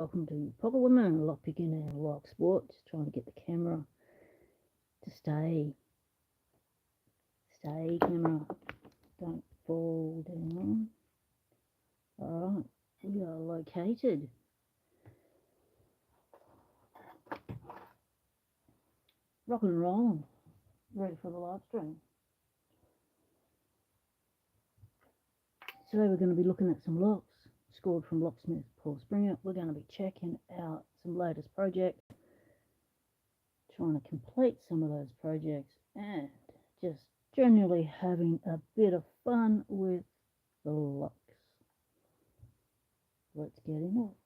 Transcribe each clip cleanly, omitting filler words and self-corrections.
Welcome to Proper Women, Lockpicking and Locksport. Just trying to get the camera to stay. Stay, camera. Don't fall down. Alright, we are located. Rock and roll. Ready for the live stream. Today we're going to be looking at some locks scored from locksmith Paul Springett. We're going to be checking out some latest projects, trying to complete some of those projects, and just generally having a bit of fun with the locks. Let's get in it.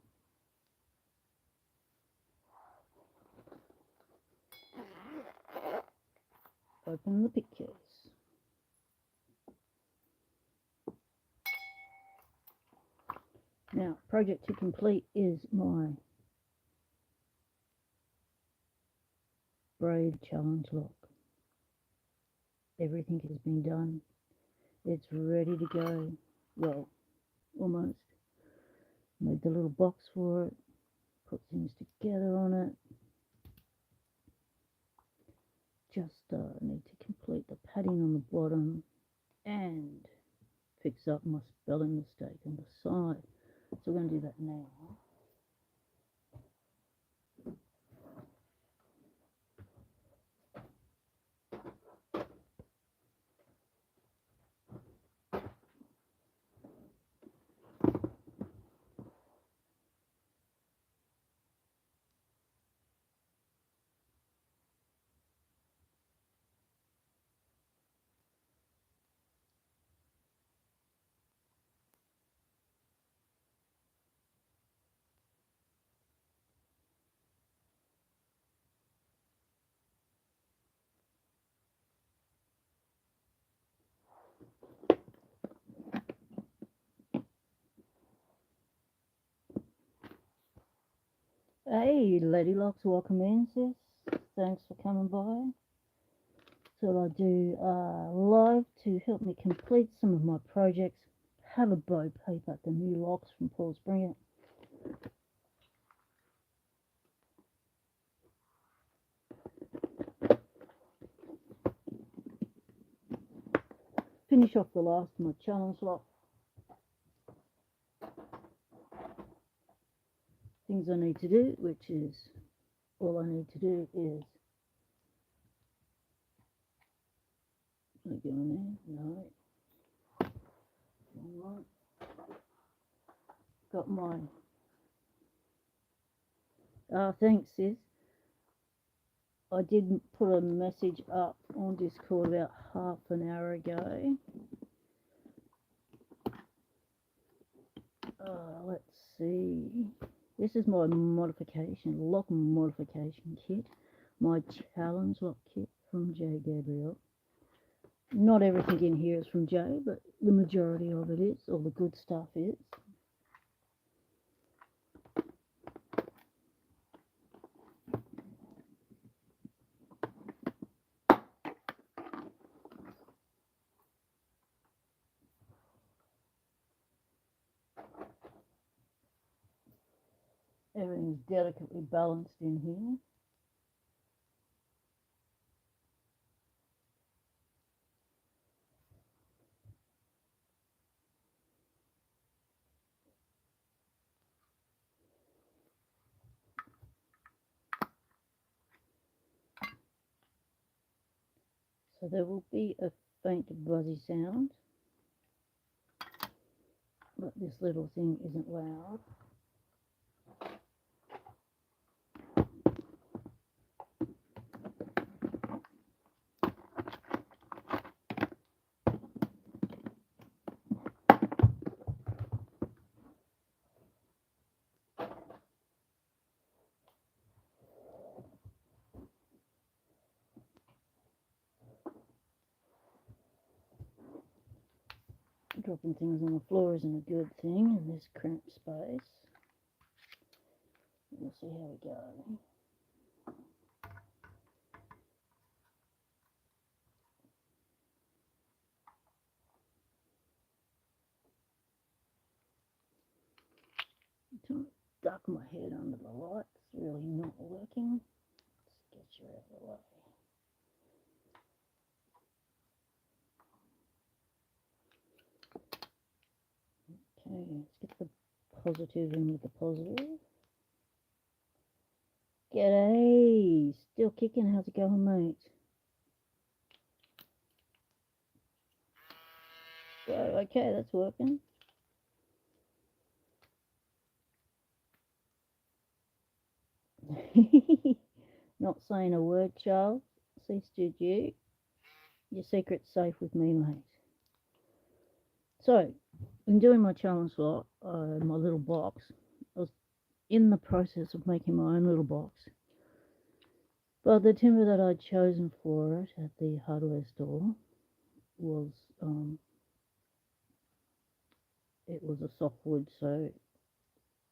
Open the pictures. Now, project to complete is my Brave Challenge lock. Everything has been done. It's ready to go. Well, almost. Made the little box for it. Put things together on it. Just need to complete the padding on the bottom and fix up my spelling mistake on the side. So we're going to do that now. Hey, Lady Locks, welcome in, sis. Thanks for coming by. So I do live to help me complete some of my projects. Have a bow paper, the new locks from Paul Springett. Finish off the last of my challenge lock. Things I need to do, which is all I need to do is go in there. No. Got my thanks, sis. I did put a message up on Discord about half an hour ago. Let's see. This is my lock modification kit. My challenge lock kit from J. Gabriel. Not everything in here is from Jay, but the majority of it is. All the good stuff is. Everything's delicately balanced in here. So there will be a faint buzzy sound, but this little thing isn't loud. Dropping things on the floor isn't a good thing in this cramped space. We'll see how we go. Duck my head under the light. It's really not working. Let's get you out of the way. Okay, let's get the positive in with the positive. G'day! Still kicking. How's it going, mate? So, okay, that's working. Not saying a word, Charles. Cease did you. Your secret's safe with me, mate. So, in doing my challenge lot, my little box, I was in the process of making my own little box. But the timber that I'd chosen for it at the hardware store was, it was a softwood, so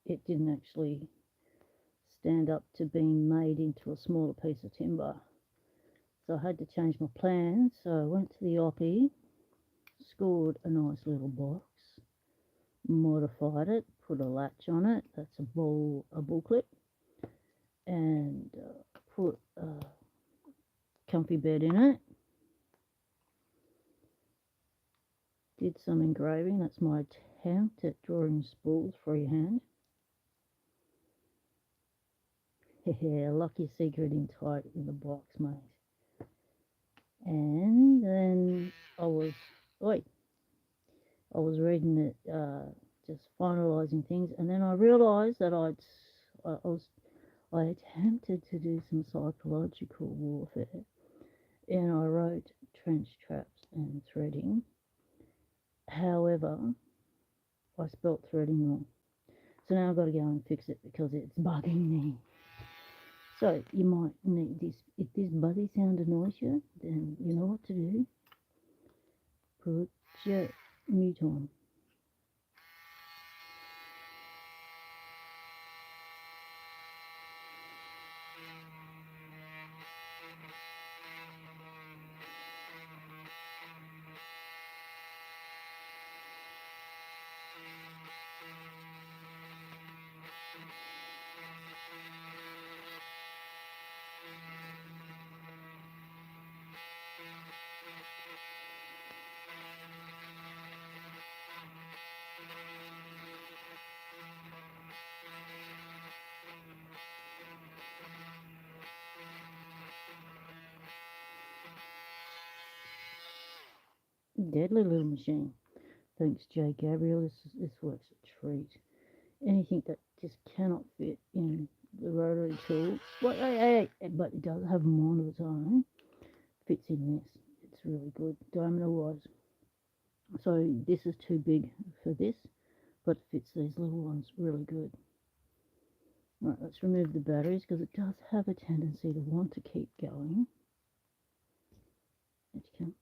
it didn't actually stand up to being made into a smaller piece of timber. So I had to change my plans. So I went to the Oppie, scored a nice little box, modified it, put a latch on it. That's a bull clip, and put a comfy bed in it. Did some engraving. That's my attempt at drawing spools freehand. Lock your secret in tight in the box, mate. And then I was reading it, just finalising things, and then I realised that I attempted to do some psychological warfare, and I wrote trench traps and threading. However, I spelt threading wrong. So now I've got to go and fix it because it's bugging me. So you might need this. If this buzzy sound annoys you, then you know what to do. Put your mute on. Deadly little machine. Thanks, Jay Gabriel. This works a treat. Anything that just cannot fit in the rotary tool, but it does have a mind of its own, fits in this. It's really good, diameter wise. So this is too big for this, but it fits these little ones really good. Right, let's remove the batteries because it does have a tendency to want to keep going. As you can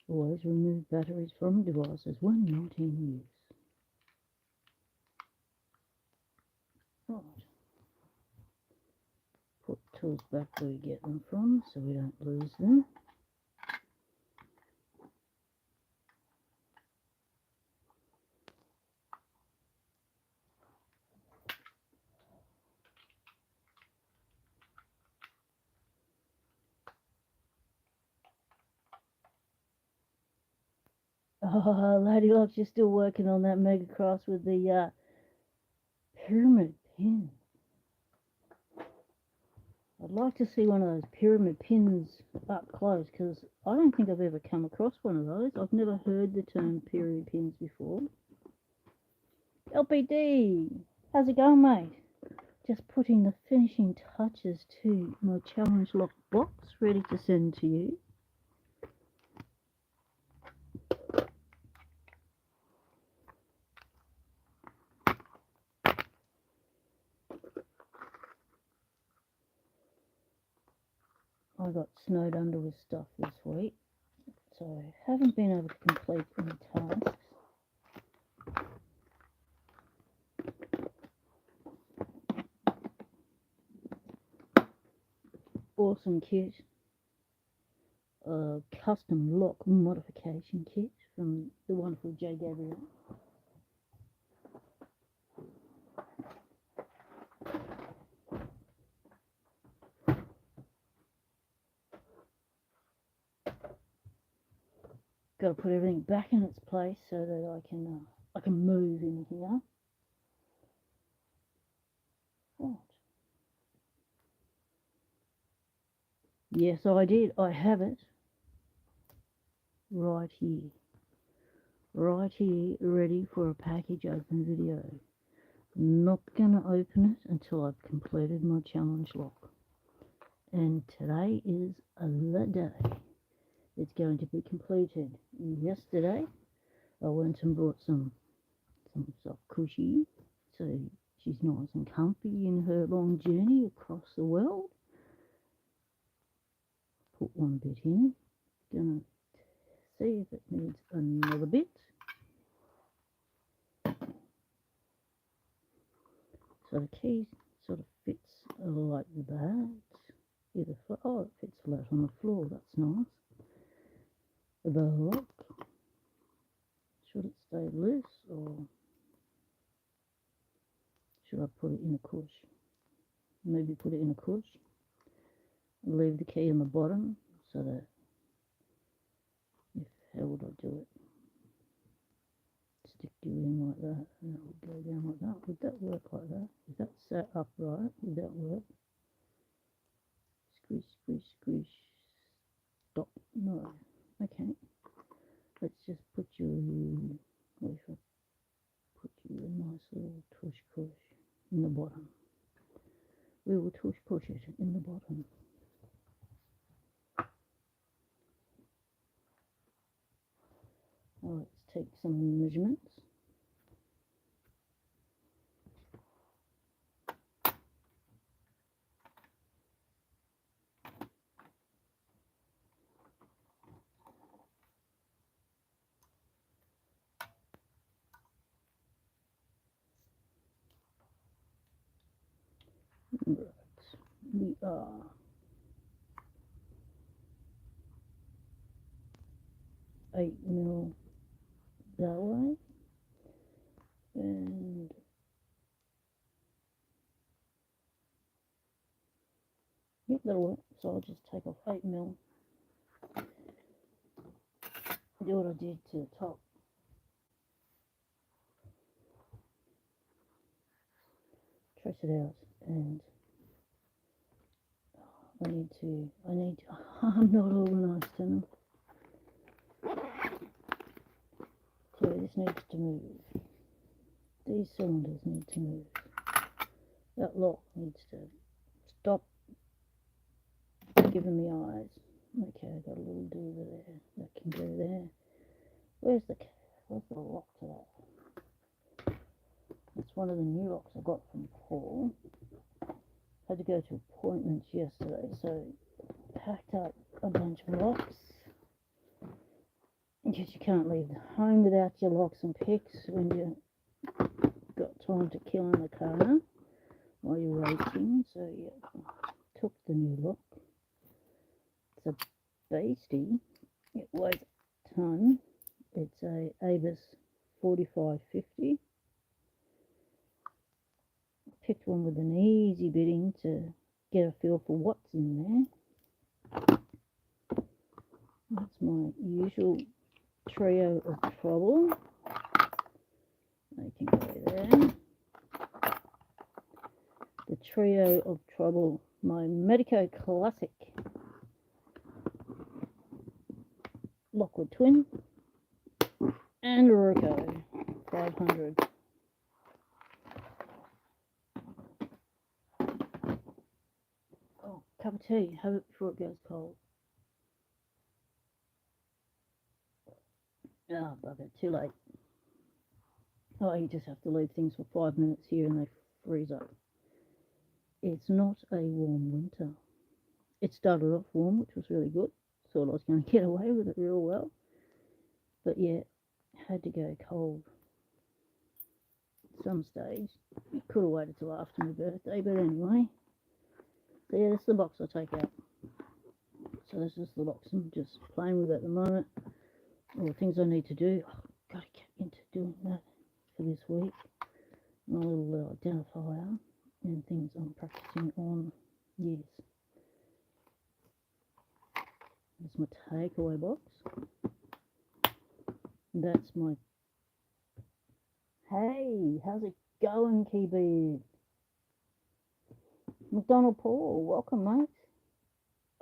always remove batteries from devices when not in use. Right. Put tools back where we get them from so we don't lose them. Oh, Ladylocks, you're still working on that mega cross with the pyramid pin. I'd like to see one of those pyramid pins up close because I don't think I've ever come across one of those. I've never heard the term pyramid pins before. LPD, how's it going, mate? Just putting the finishing touches to my challenge lock box, ready to send to you. I got snowed under with stuff this week, so I haven't been able to complete any tasks. Awesome kit, a custom lock modification kit from the wonderful Jay Gabriel. got to put everything back in its place so that I can move in here. What? Yes, I did. I have it right here, ready for a package open video. Not gonna open it until I've completed my challenge lock. And today is the day it's going to be completed. Yesterday I went and bought some soft cushy so she's nice and comfy in her long journey across the world. Put one bit in, gonna see if it needs another bit. So the key sort of fits like that. Either it fits flat on the floor, that's nice. The lock, should it stay loose or should I put it in a cush? Maybe put it in a cush. Leave the key on the bottom so that how would I do it? Stick you in like that and it would go down like that. Would that work like that? Is that set up right? Would that work? Squish. Stop. No. Okay. Let's just put you, what if I put you a nice little tush push in the bottom. We will tush push it in the bottom. Now let's take some measurements. Right, we are 8mm that way, and yep, that'll work. So I'll just take off 8mm, do what I did to the top. Trace it out, and I'm not organised enough. So this needs to move. These cylinders need to move. That lock needs to stop giving me eyes. Okay, I got a little doover there. That can go there. Where's the lock to that? It's one of the new locks I got from Paul. Had to go to appointments yesterday, so packed up a bunch of locks. Because you can't leave home without your locks and picks when you got time to kill in the car while you're waiting. So yeah, took the new lock. It's a beastie. It weighs a ton. It's a Avis 4550. Picked one with an easy bitting to get a feel for what's in there. That's my usual trio of trouble. They can go there. The trio of trouble, my Medico Classic Lockwood Twin and Ruko 500. Oh, cup of tea, have it before it goes cold. Oh, bugger, too late. Oh, you just have to leave things for 5 minutes here and they freeze up. It's not a warm winter. It started off warm, which was really good. Thought I was going to get away with it real well. But yeah, had to go cold at some stage. It could have waited till after my birthday, but anyway. So yeah, this is the box I take out. So this is the box I'm just playing with at the moment. All the things I need to do. I've got to get into doing that for this week. My little identifier and things I'm practicing on. Yes. That's my takeaway box. That's my... Hey, how's it going, Keybeard? McDonald Paul, welcome, mate.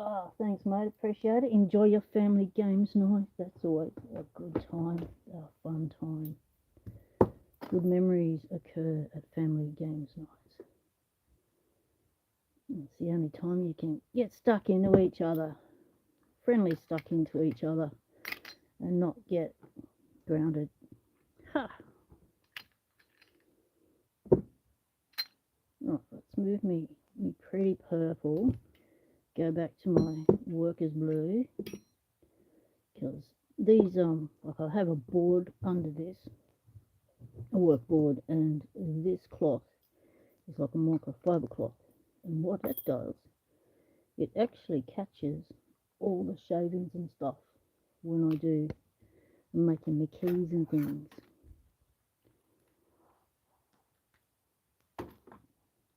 Oh, thanks, mate. Appreciate it. Enjoy your family games night. That's always a good time, a fun time. Good memories occur at family games nights. It's the only time you can get stuck into each other, friendly stuck into each other, and not get grounded. Ha! Right, let's move me pretty purple. Go back to my worker's blue, because these like I have a board under this, a work board, and this cloth is like a microfiber cloth, and what that does, it actually catches all the shavings and stuff when I do making the keys and things,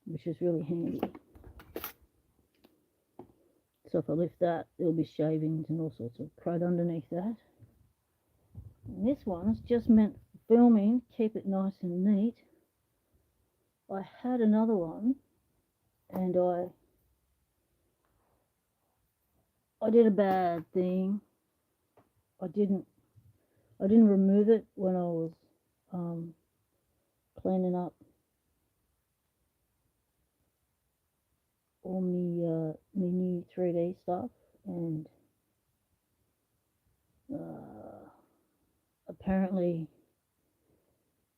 which is really handy. So if I lift that, there'll be shavings and all sorts of crud underneath that. And this one's just meant for filming, keep it nice and neat. I had another one, and I did a bad thing. I didn't remove it when I was cleaning up all my new 3D stuff, and apparently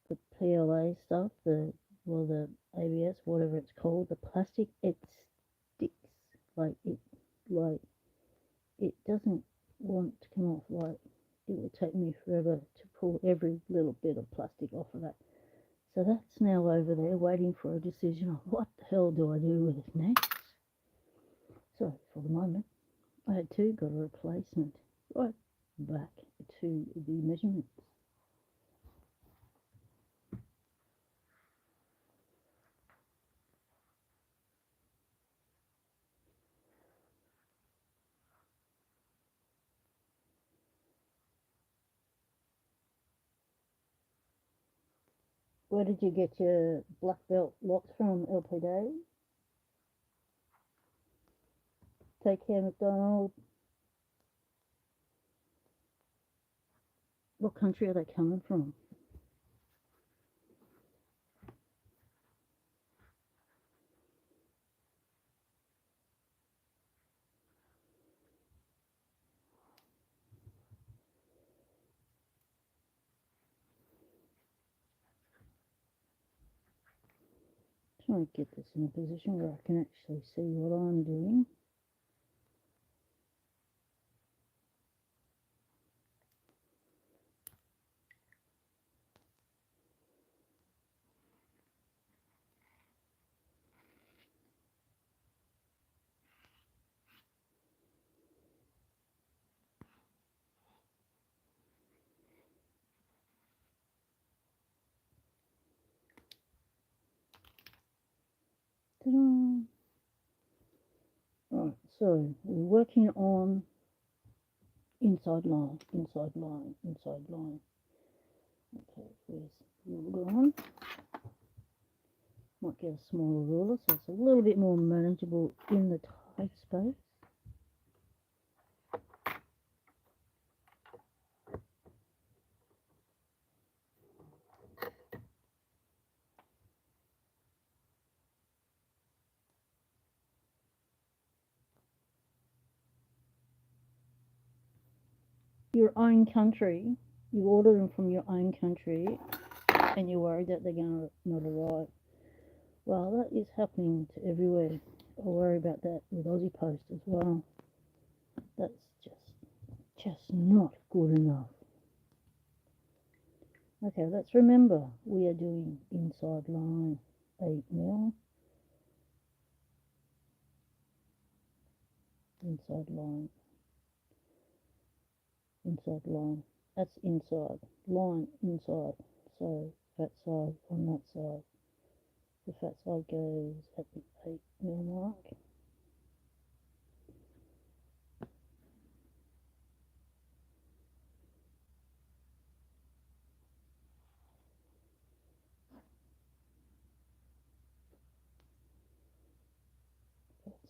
the PLA stuff, the ABS, whatever it's called, the plastic, it sticks, like it doesn't want to come off. Like, it would take me forever to pull every little bit of plastic off of that. So that's now over there waiting for a decision of what the hell do I do with it next. So for the moment, I had got a replacement right back to the measurements. Where did you get your black belt locks from, LPD? Take care, McDonald. What country are they coming from? Trying to get this in a position where I can actually see what I'm doing. Ta-da! Right, so we're working on inside line, inside line, inside line. Okay, where's the ruler gone? Might get a smaller ruler so it's a little bit more manageable in the tight space. Your own country, you order them from your own country, and you're worried that they're going to not arrive. Well, that is happening to everywhere. I worry about that with Aussie Post as well. That's just not good enough. Okay, let's remember we are doing inside line 8mm. Inside line. Inside line. That's inside. Line inside. So fat side on that side. The fat side goes at the 8mm mark.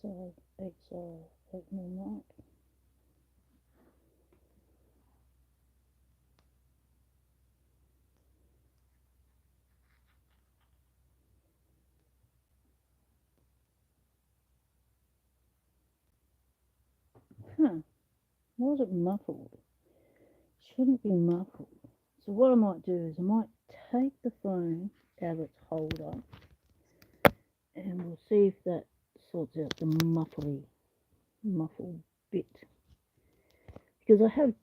side, each side, open and right. Why is it muffled? Shouldn't be muffled. So what I might do is I might take the phone out of its holder and we'll see if that sorts out the muffled bit. Because I have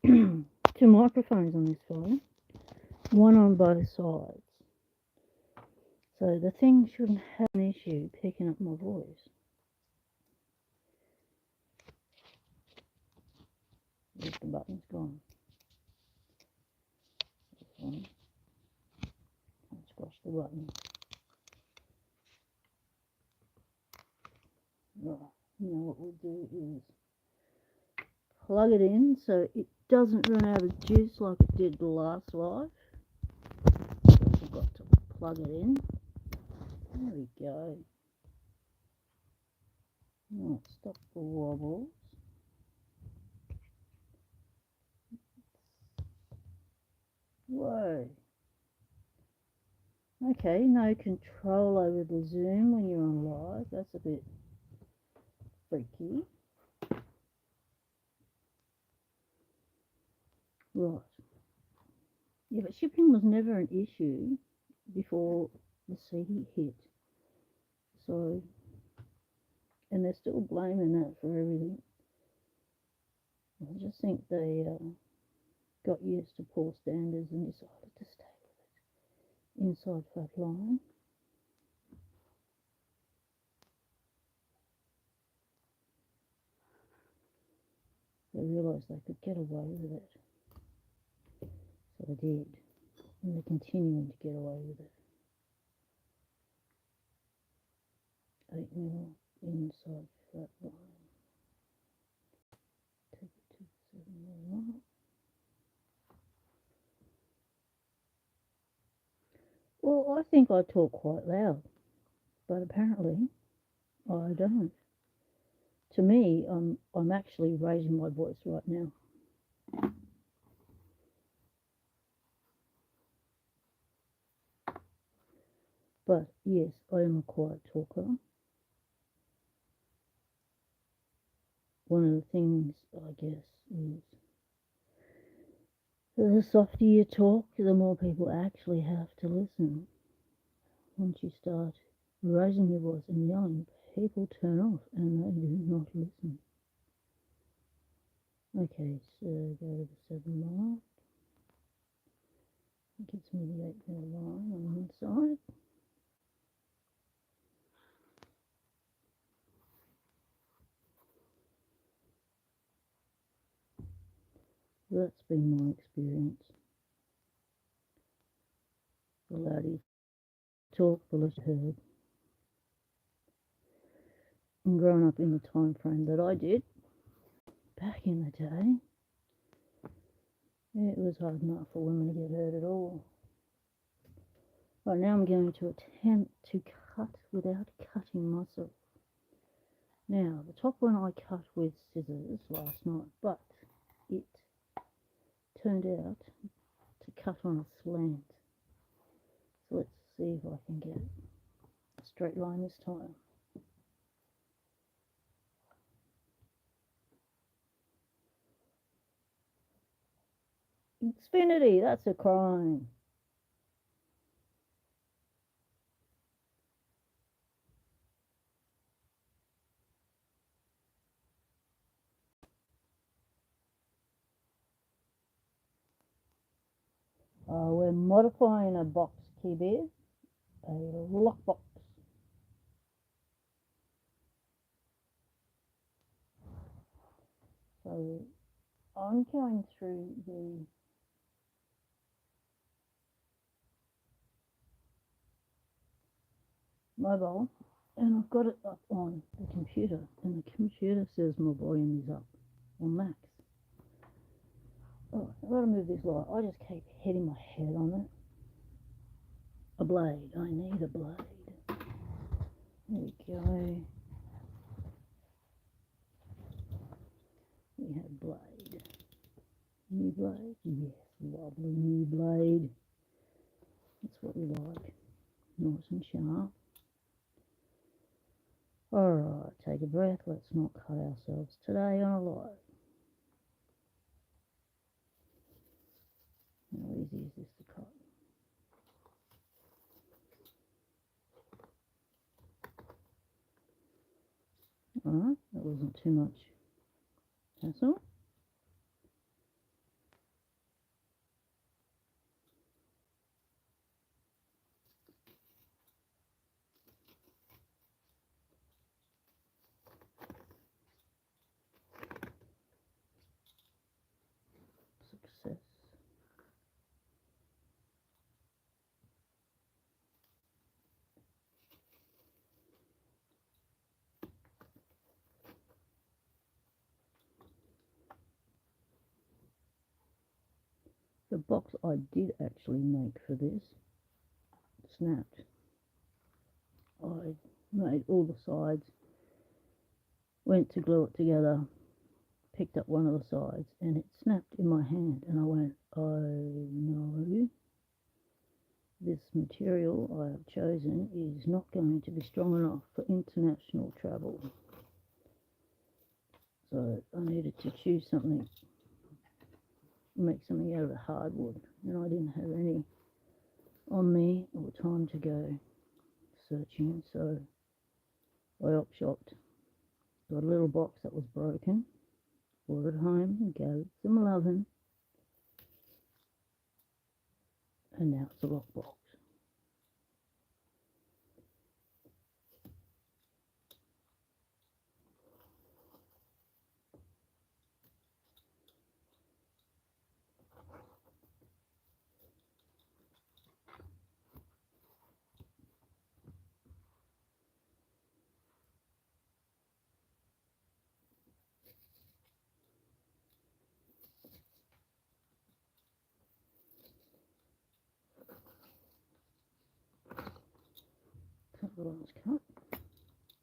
two microphones on this phone, one on both sides. So the thing shouldn't have an issue picking up my voice. Where's the button's gone? This one. I'll squash the button. Right, now what we'll do is plug it in so it doesn't run out of juice like it did the last live. So I've got to plug it in. There we go. Right, stop the wobbles. Whoa. Okay, no control over the zoom when you're on live. That's a bit freaky. Right. Yeah, but shipping was never an issue before the sea hit. So, and they're still blaming that for everything. I just think they got used to poor standards and decided to stay with it. Inside flat line. They realised they could get away with it. So they did. And they're continuing to get away with it. 8mm inside flat line. Take it to 7mm. Well, I think I talk quite loud, but apparently I don't. To me, I'm actually raising my voice right now. But yes, I am a quiet talker. One of the things, I guess, is the softer you talk, the more people actually have to listen. Once you start raising your voice and yelling, people turn off and they do not listen. Okay, so go to the 7 line. It gets me the 8mm line on the inside. That's been my experience. The louder you talk, the less heard. And growing up in the time frame that I did, back in the day, it was hard enough for women to get heard at all. Right, now I'm going to attempt to cut without cutting myself. Now, the top one I cut with scissors last night, but it turned out to cut on a slant. So let's see if I can get a straight line this time. Xfinity, that's a crime. We're modifying a box key bit, a lockbox. So I'm going through the mobile and I've got it up on the computer and the computer says my volume is up on max. Oh, I've got to move this light. I just keep hitting my head on it. A blade. I need a blade. There we go. New blade, yes, lovely new blade. That's what we like, nice and sharp. Alright, take a breath, let's not cut ourselves today on a light. How easy is this to cut? Alright, that wasn't too much hassle. Success. The box I did actually make for this snapped. I made all the sides, went to glue it together, picked up one of the sides and it snapped in my hand, and I went, oh no, this material I have chosen is not going to be strong enough for international travel. So I needed to choose something, make something out of the hardwood, and I didn't have any on me or time to go searching, so I op-shopped, got a little box that was broken, brought it home and gave it some loving, and now it's a lockbox. Cut the last cut.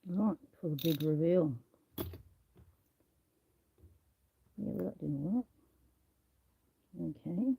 Right, for the big reveal. Yeah, well, that didn't work. Okay.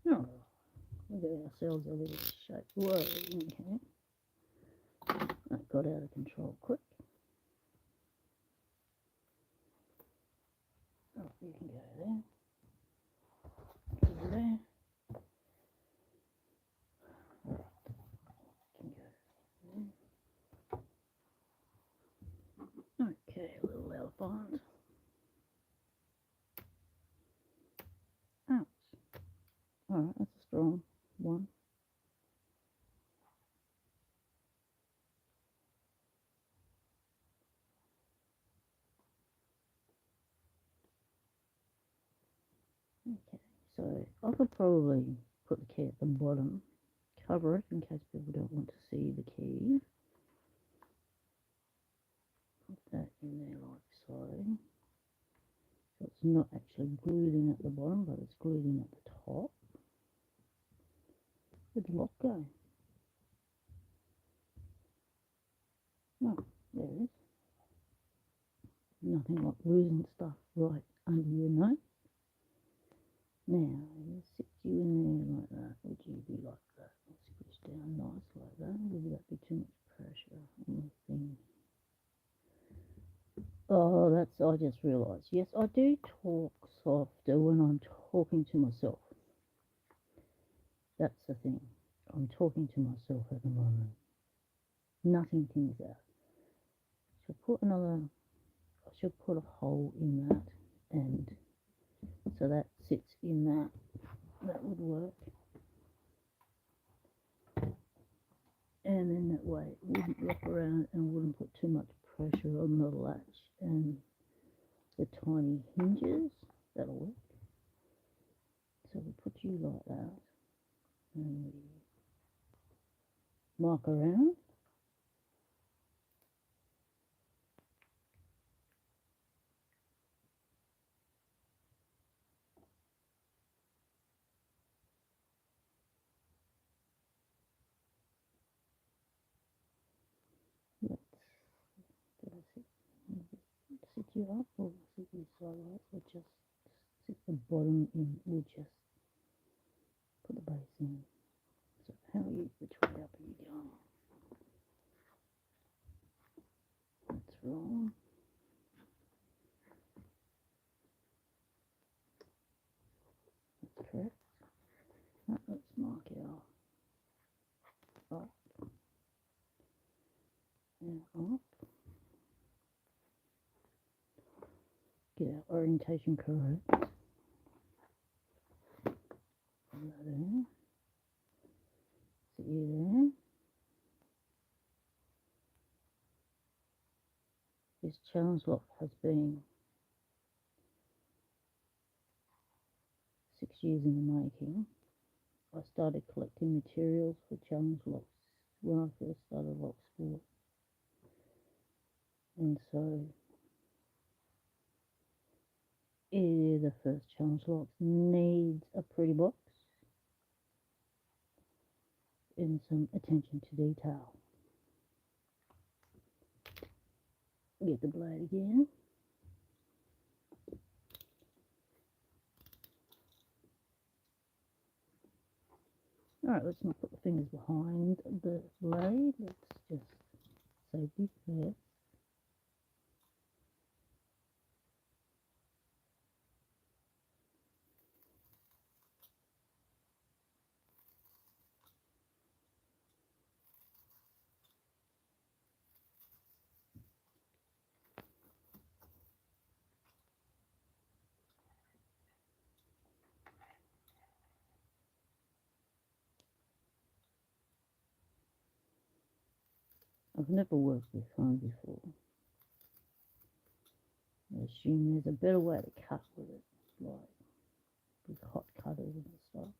Oh, look at ourselves a little shape. Whoa, okay. That got out of control quick. Oh, you can go there. Go there. Can go there. Okay, a little elephant. Ouch. Alright, that's a strong one. Okay, so I could probably put the key at the bottom, cover it in case people don't want to see the key. Put that in there like so. So it's not actually glued in at the bottom, but it's glued in at the top. Where'd the lock go? Oh, there it is. Nothing like losing stuff right under your nose. Now, you sit you in there like that. Would you be like that? Squish down nice like that. Would that be too much pressure on the thing? Oh, I just realised. Yes, I do talk softer when I'm talking to myself. That's the thing. I'm talking to myself at the moment. Nothing things out. I should put a hole in that, and so that sits in that. That would work. And then that way it wouldn't wrap around and wouldn't put too much pressure on the latch and the tiny hinges. That'll work. So we put you like that, and we mark around. Let's sit you up or sit you sideways, or just sit the bottom in. We'll just put the base in. So how are you, which way up are you going? That's wrong. That's correct. Right, let's mark our up and up. Get our orientation correct. There. Sit you there. This challenge lock has been 6 years in the making. I started collecting materials for challenge locks when I first started Locksport. And so the first challenge lock needs a pretty box and some attention to detail. Get the blade again. Alright, let's not put the fingers behind the blade. Let's just safety first. I've never worked with foam before. I assume there's a better way to cut with it, like with hot cutters and stuff.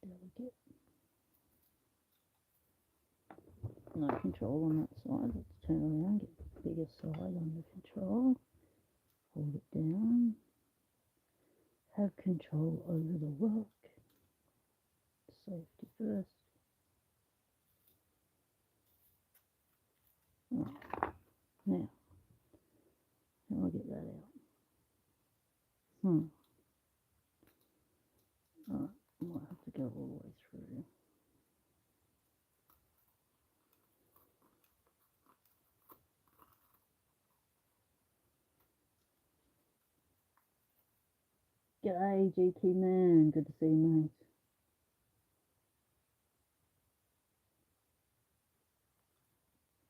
Delicate. No control on that side. Let's turn around, get the bigger side under control. Hold it down. Have control over the work. Safety first. Right. Now, how do I get that out? Alright, I might have to go all the way through. G'day, GT man. Good to see you, mate.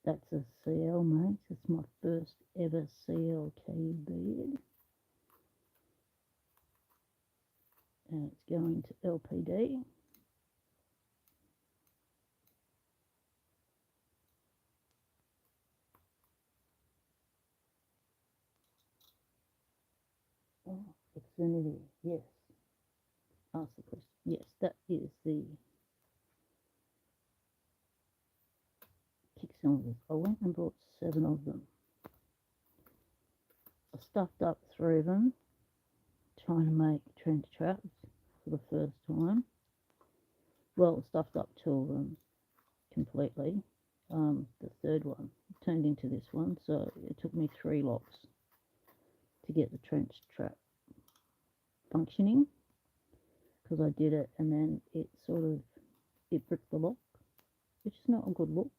That's a CL, mate. It's my first ever CL key bead. And it's going to LPD. Oh, Xfinity, yes. Ask the question. Yes, that is the kick cylinders. I went and bought 7 of them. I stuffed up 3 of them, trying to make trench traps for the first time. Well, I stuffed up 2 of them completely. The third one turned into this one, so it took me 3 locks to get the trench trap functioning, because I did it and then it bricked the lock, which is not a good look.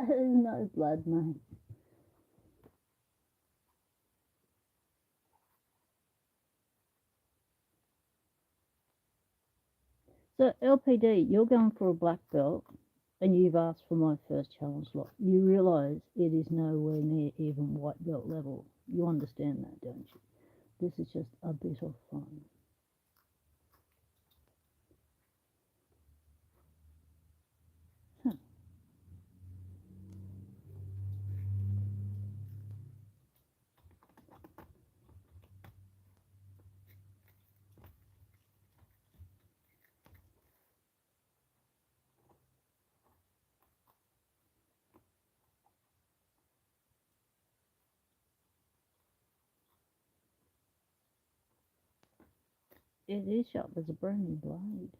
No blood, mate. So LPD, you're going for a black belt and you've asked for my first challenge lock. You realise it is nowhere near even white belt level. You understand that, don't you? This is just a bit of fun. Huh. It is sharp as a brand new blade.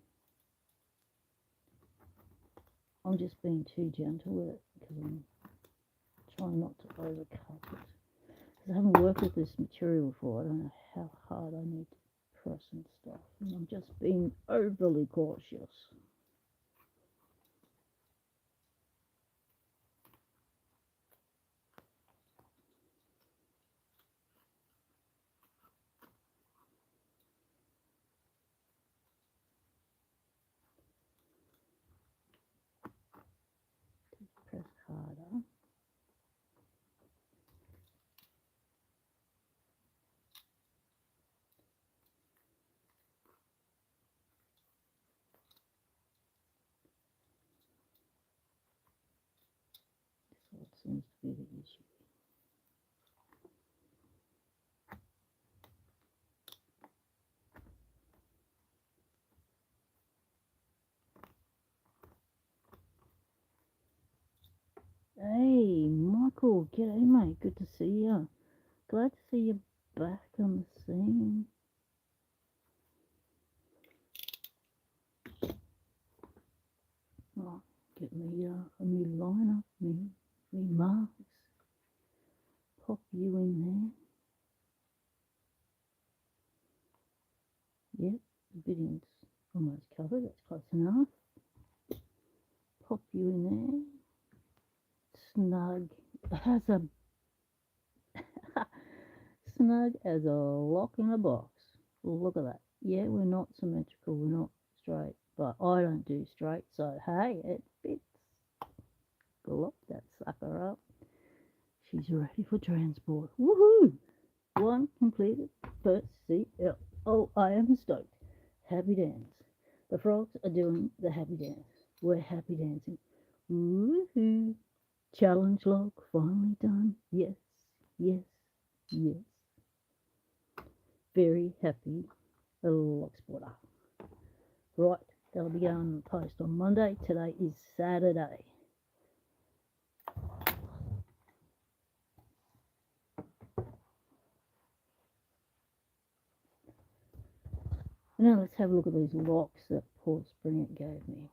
I'm just being too gentle with it because I'm trying not to overcut it. Because I haven't worked with this material before. I don't know how hard I need to press and stuff. And I'm just being overly cautious. Press harder. So it seems to be the issue. Hey, Michael, g'day mate, good to see you. Glad to see you back on the scene. Oh, get me a new lineup, me marks. Pop you in there. Yep, the bidding's almost covered, that's close enough. Pop you in there. Snug as a snug as a lock in a box. Look at that. Yeah, we're not symmetrical, we're not straight, but I don't do straight, so hey, it fits. Lock that sucker up. She's ready for transport. Woohoo! One completed. First CL. Oh, I am stoked. Happy dance. The frogs are doing the happy dance. We're happy dancing. Woohoo! Challenge log finally done. Yes, yes, yes. Very happy little Locksporter. Right, that'll be going post on Monday. Today is Saturday. Now let's have a look at these locks that Paul Springett gave me.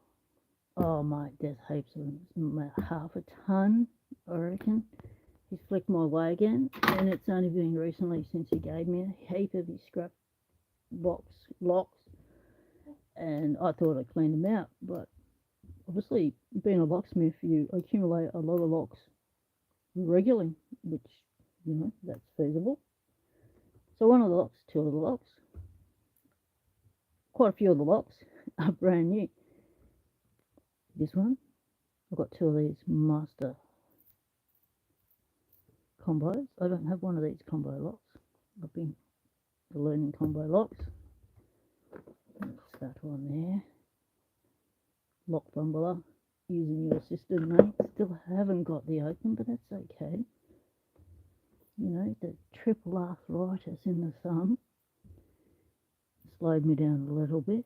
Oh mate, there's heaps of them. About half a ton, I reckon. He's flicked my way again, and it's only been recently since he gave me a heap of his scrap box locks, and I thought I cleaned them out, but obviously being a locksmith, you accumulate a lot of locks regularly, which, you know, that's feasible. So one of the locks, two of the locks, quite a few of the locks are brand new. This one, I've got two of these master combos. I don't have one of these combo locks. I've been learning combo locks. That's that one there. Lock bumbler, using your system, mate. Still haven't got the open, but that's okay. You know, the triple arthritis in the thumb slowed me down a little bit.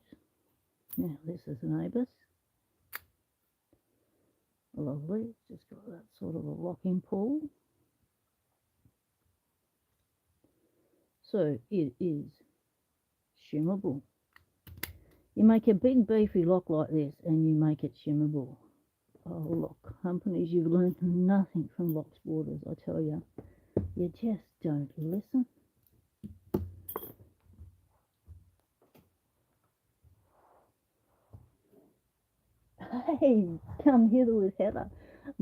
Now this is an Abus. Lovely, it's just got that sort of a locking pull. So it is shimmable. You make a big beefy lock like this and you make it shimmable. Oh look, companies, you've learned nothing from Locksporters, I tell you. You just don't listen. Hey, come hither with Heather.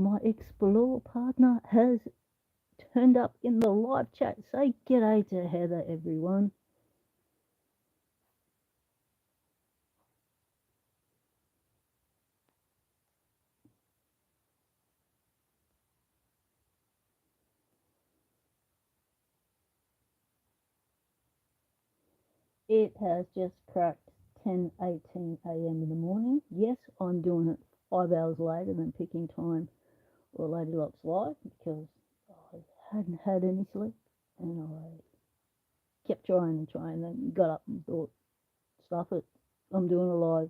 my Explore partner has turned up in the live chat. Say g'day to Heather, everyone. It has just cracked 10:18 a.m. in the morning. Yes, I'm doing it 5 hours later than picking time or Lady Locks Live because I hadn't had any sleep and I kept trying and trying and got up and thought, stuff it, I'm doing a live.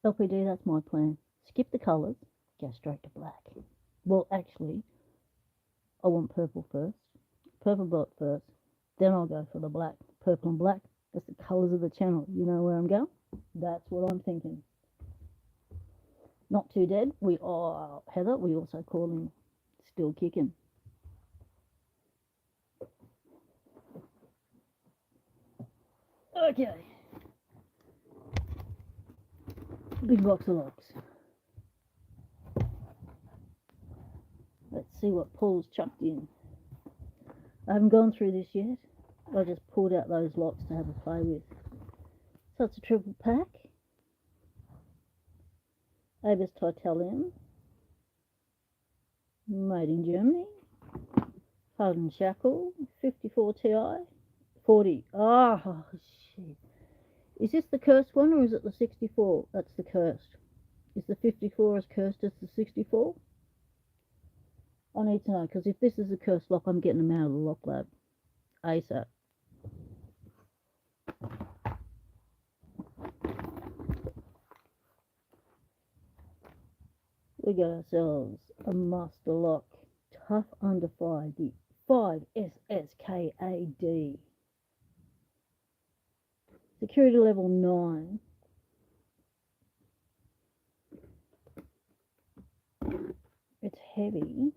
LPD, that's my plan. Skip the colours, go straight to black. Well, actually, I want purple first, purple blot first, then I'll go for the black. Purple and black, that's the colours of the channel. You know where I'm going? That's what I'm thinking. Not Too Dead, we are Heather, we also call him Still Kicking. Okay. Big box of locks. Let's see what Paul's chucked in. I haven't gone through this yet. I just pulled out those locks to have a play with. So it's a triple pack. Abus Titanium. Made in Germany. Harden Shackle. 54 Ti. 40. Oh, shit. Is this the cursed one or is it the 64? That's the cursed. Is the 54 as cursed as the 64? I need to know, because if this is a cursed lock, I'm getting them out of the lock lab ASAP. We got ourselves a master lock, tough under 5, the 5SSKAD. Security level 9. It's heavy.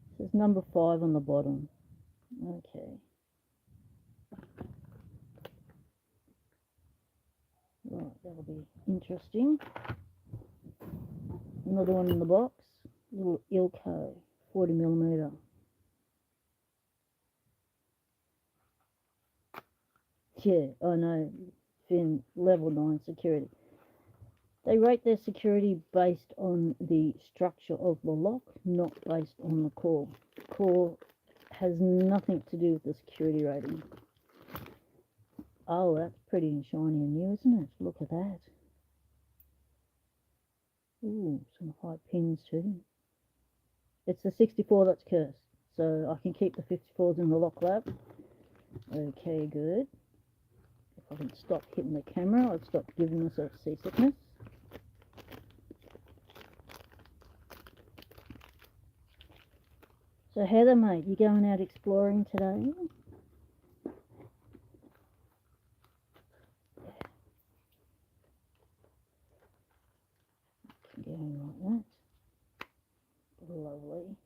It says number 5 on the bottom. Okay. Right, that'll be interesting. Another one in the box. Little Ilko, 40mm. Yeah, I know. Fin level 9 security. They rate their security based on the structure of the lock, not based on the core. Core has nothing to do with the security rating. Oh, that's pretty and shiny and new, isn't it? Look at that. Ooh, some high pins too. It's the 64 that's cursed, so I can keep the 54s in the lock lab. Okay, good. If I can stop hitting the camera, I'd stop giving myself seasickness. So Heather, mate, you going out exploring today? Going like that. Lovely.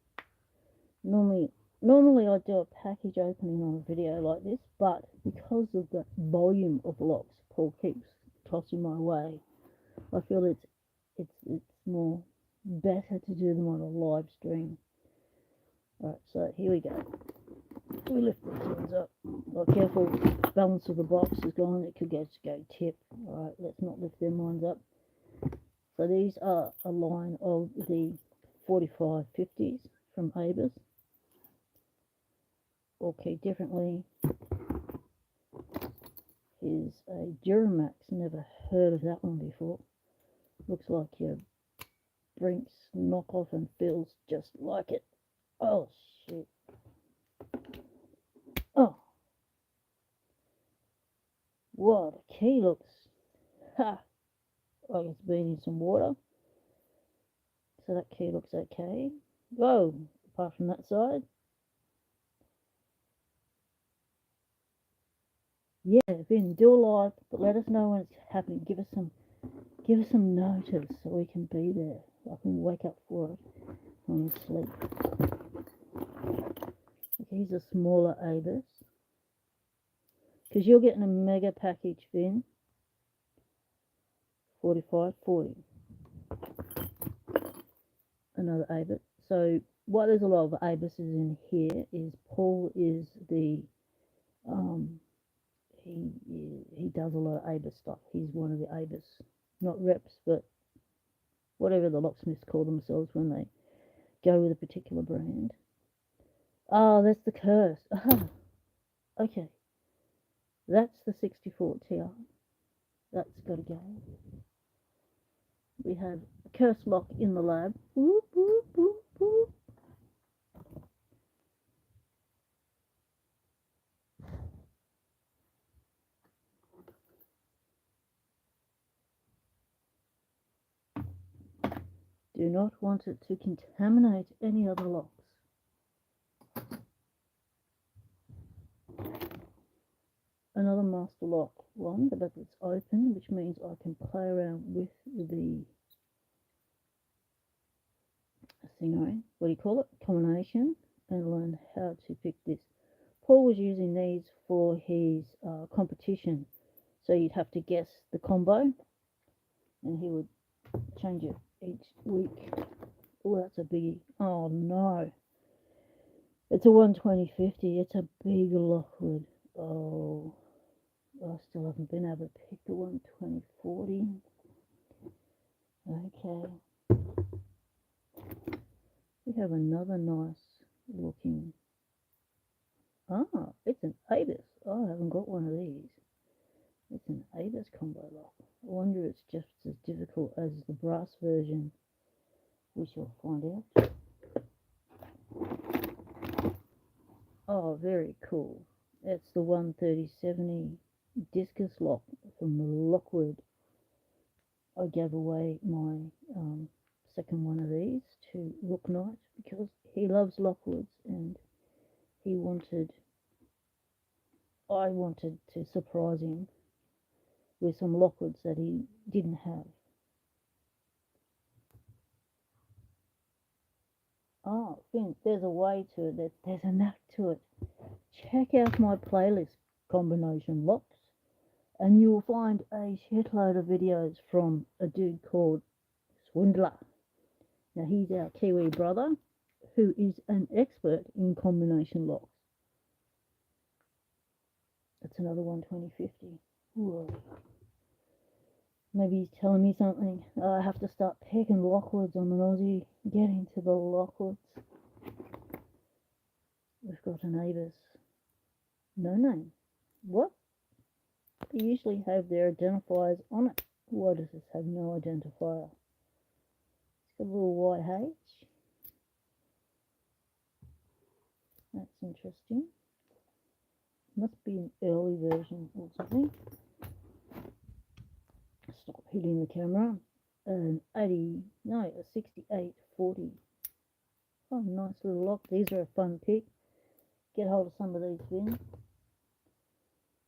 Normally I do a package opening on a video like this, but because of the volume of locks Paul keeps tossing my way, I feel it's more better to do them on a live stream. Alright, so here we go. We lift these ones up. Well, careful, balance of the box is gone. It could just go tip. Alright, let's not lift them ones up. So these are a line of the 4550s from Abus. All keyed differently. Here's a Duramax. Never heard of that one before. Looks like your Brinks knockoff and feels just like it. Oh shit. Oh. What a key looks. Ha. Like it's been in some water. So that key looks okay. Whoa. Apart from that side. Yeah, Vin, do a live, but let us know when it's happening. Give us some notice so we can be there. I can wake up for it when we sleep. He's a smaller Avis. Because you're getting a mega package bin. 45.40. Another Avis. So why there's a lot of Avises in here is Paul is the he does a lot of Avis stuff. He's one of the Avis, not reps, but whatever the locksmiths call themselves when they go with a particular brand. Oh, that's the curse. Okay. That's the 64 Ti. That's got to go. We have a curse lock in the lab. Whoop, whoop, whoop, whoop. Do not want it to contaminate any other locks. Another master lock one, but it's open, which means I can play around with the thingo, what do you call it, combination, and learn how to pick this. Paul was using these for his competition, so you'd have to guess the combo, and he would change it each week. Oh, that's a biggie. Oh no, it's a 120/50. It's a big Lockwood. Oh, I still haven't been able to pick the 120/40. Okay. We have another nice looking. Ah, it's an Avis. Oh, I haven't got one of these. It's an Avis combo lock. I wonder if it's just as difficult as the brass version. We shall find out. Oh, very cool. It's the 130/70 discus lock from Lockwood. I gave away my second one of these to Rook Knight because he loves Lockwoods and I wanted to surprise him with some Lockwoods that he didn't have. Oh, Finn, there's a way to it. There's a knack to it. Check out my playlist, Combination Locks, and you'll find a shitload of videos from a dude called Swindler. Now, he's our Kiwi brother, who is an expert in combination locks. That's another 120/50. Whoa. Maybe he's telling me something. I have to start picking Lockwoods on an Aussie. Get into the Lockwoods. We've got an Avis. No name. What? They usually have their identifiers on it. Why does this have no identifier? It's got a little YH. That's interesting. Must be an early version or something. Stop hitting the camera. An 6840. Oh, nice little lock. These are a fun pick. Get hold of some of these things.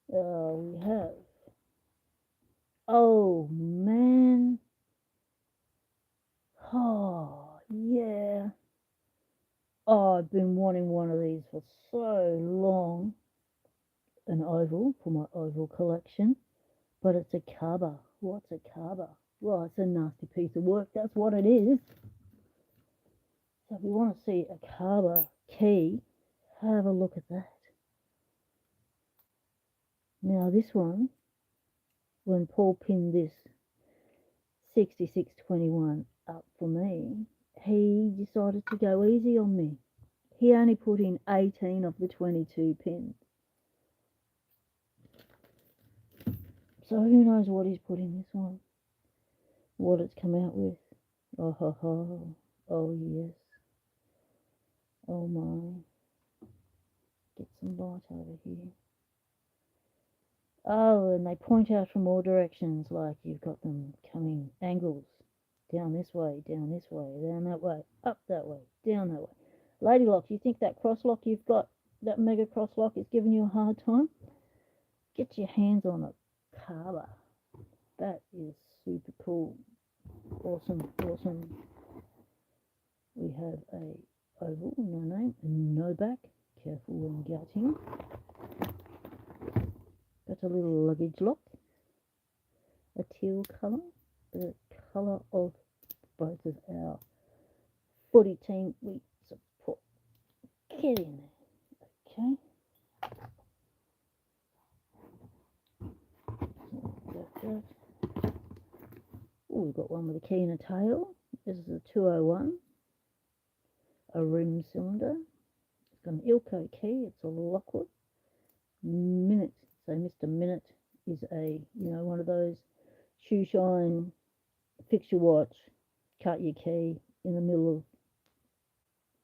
We have. Oh man. Oh yeah. Oh, I've been wanting one of these for so long. An oval for my oval collection. But it's a carver. What's a carver? Well, it's a nasty piece of work. That's what it is. So if you want to see a carver key, have a look at that. Now this one, when Paul pinned this 6621 up for me, he decided to go easy on me. He only put in 18 of the 22 pins. So who knows what he's put in this one? What it's come out with. Oh ho ho. Oh yes. Oh my. Get some light over here. Oh, and they point out from all directions, like you've got them coming angles. Down this way, down that way, up that way, down that way. Lady Lock, you think that cross lock you've got, that mega cross lock, is giving you a hard time? Get your hands on a carver. That is super cool. Awesome, awesome. We have a oval, no name, and no back. Careful when gutting. Got a little luggage lock, a teal colour, the colour of both of our footy team we support. Get in there, okay. Oh, we've got one with a key and a tail. This is a 201, a rim cylinder. It's got an Ilco key. It's a Lockwood. Minute. So Mr. Minute is a, one of those shoe shine, fix your watch, cut your key in the middle of,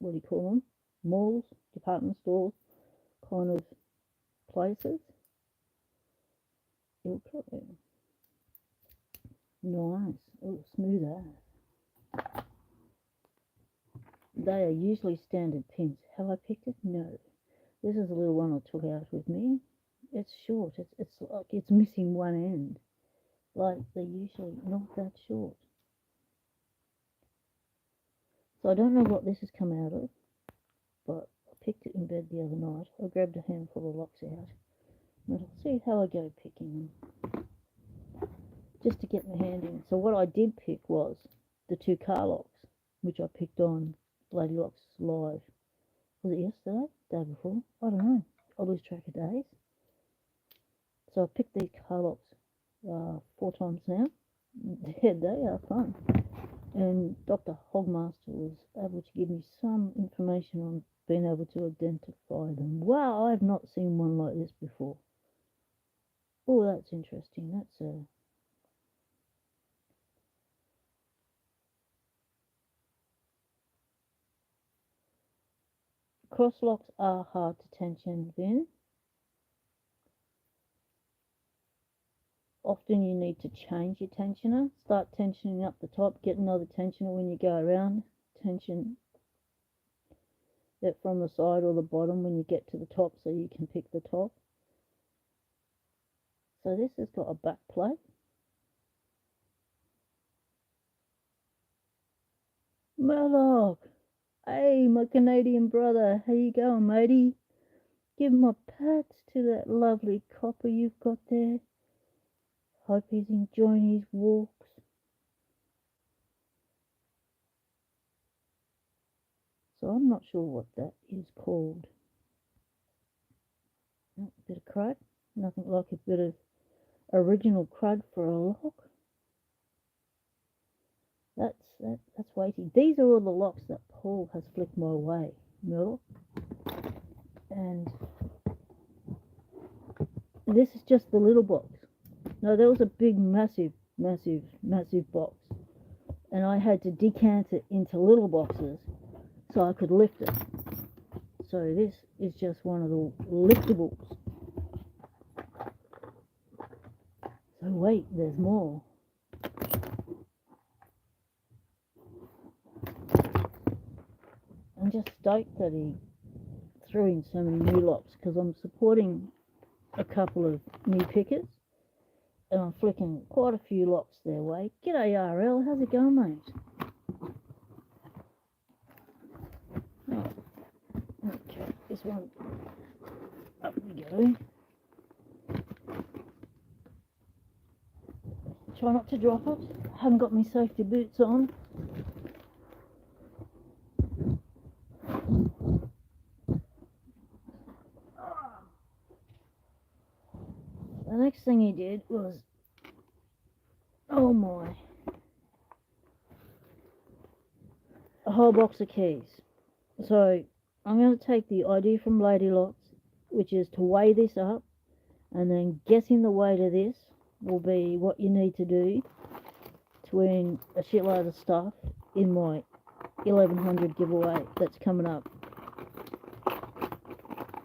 what do you call them? Malls, department stores, kind of places. Ilco. Nice. Oh, smooth as. They are usually standard pins. Have I picked it? No. This is a little one I took out with me. It's short. It's like it's missing one end. Like they're usually not that short. So I don't know what this has come out of, but I picked it in bed the other night. I grabbed a handful of locks out. And I'll see how I go picking them. Just to get my hand in. So what I did pick was the 2 car locks, which I picked on Lady Locks Live. Was it yesterday? Day before? I don't know. I lose track of days. So I picked these car locks 4 times now. Yeah, they are fun. And Dr. Hogmaster was able to give me some information on being able to identify them. Wow, I have not seen one like this before. Oh, that's interesting. That's a... Cross locks are hard to tension in. Often you need to change your tensioner. Start tensioning up the top, get another tensioner when you go around. Tension it from the side or the bottom when you get to the top so you can pick the top. So this has got a back plate. Murdoch! Hey, my Canadian brother, how you going, matey? Give my pats to that lovely copper you've got there. Hope he's enjoying his walks. So I'm not sure what that is called. A bit of crud. Nothing like a bit of original crud for a lock. That's weighty. These are all the locks that Paul has flicked my way, Murdoch. And this is just the little box. No, there was a big, massive box. And I had to decant it into little boxes so I could lift it. So this is just one of the liftables. So wait, there's more. I'm just stoked that he threw in so many new locks because I'm supporting a couple of new pickers and I'm flicking quite a few locks their way. G'day RL, how's it going, mate? Oh, okay, this one, up we go. Try not to drop it. I haven't got my safety boots on. The next thing he did was, oh my, a whole box of keys. So I'm going to take the idea from Lady Locks, which is to weigh this up, and then guessing the weight of this will be what you need to do to win a shitload of stuff in my 1100 giveaway that's coming up.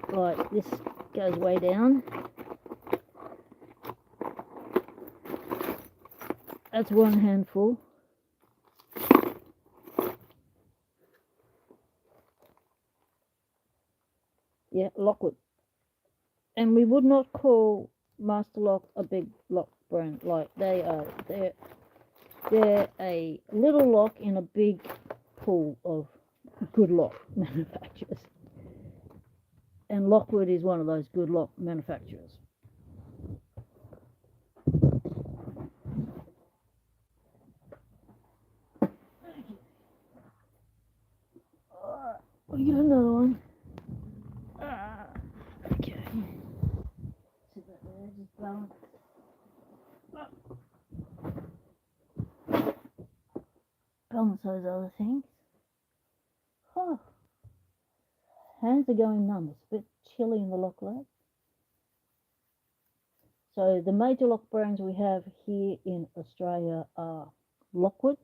Right, this goes way down. That's one handful. Yeah, Lockwood. And we would not call Master Lock a big lock brand. Like they're a little lock in a big pool of good lock manufacturers. And Lockwood is one of those good lock manufacturers. Alright, we got another one. Okay. Sit that there, just balance. Balance those other things. Oh, hands are going numb. It's a bit chilly in the lock lab. So the major lock brands we have here in Australia are Lockwood,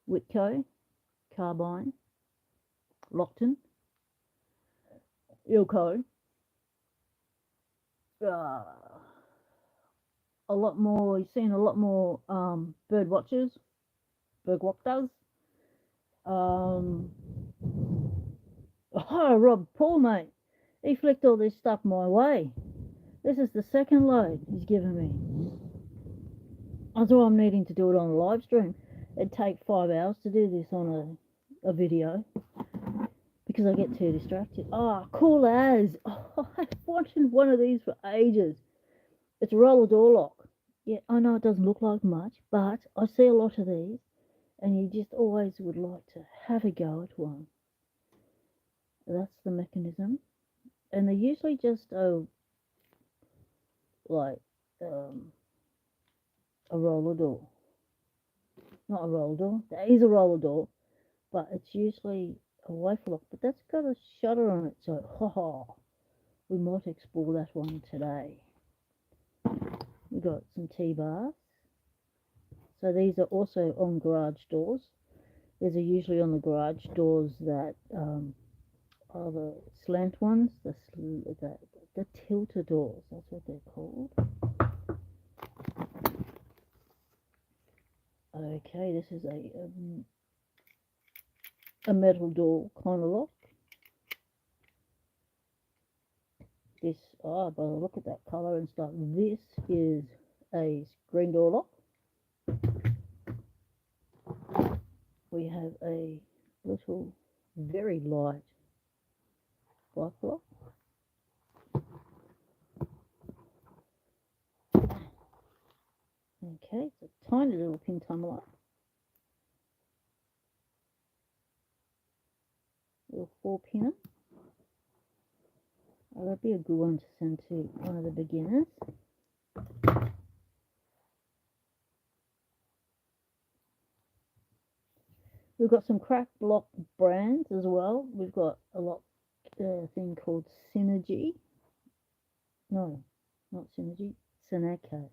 Whitco, Carbine, Lockton, Ilco, a lot more. You've seen a lot more bird watchers, bird doctors. Oh, Rob, Paul, mate, he flicked all this stuff my way. This is the second load he's given me. That's why I'm needing to do it on a live stream. It'd take 5 hours to do this on a video because I get too distracted. Oh, cool as. Oh, I've wanted one of these for ages. It's a roller door lock. Yeah, I know it doesn't look like much, but I see a lot of these, and you just always would like to have a go at one. That's the mechanism, and they're usually just like a roller door. Not a roller door. There is a roller door, but it's usually a wafer lock. But that's got a shutter on it, so we might explore that one today. We've got some T-bars. So these are also on garage doors. These are usually on the garage doors that are the slant ones, the tilter doors. That's what they're called. Okay, this is a metal door kind of lock. This, by the look at that colour and stuff, this is a screen door lock. We have a little, very light bike lock. Okay, it's a tiny little pin tumbler. Little 4-pinner. Oh, that'd be a good one to send to one of the beginners. We've got some cracked lock brands as well. We've got a lock thing called Synergy. No, not Synergy. Seneco.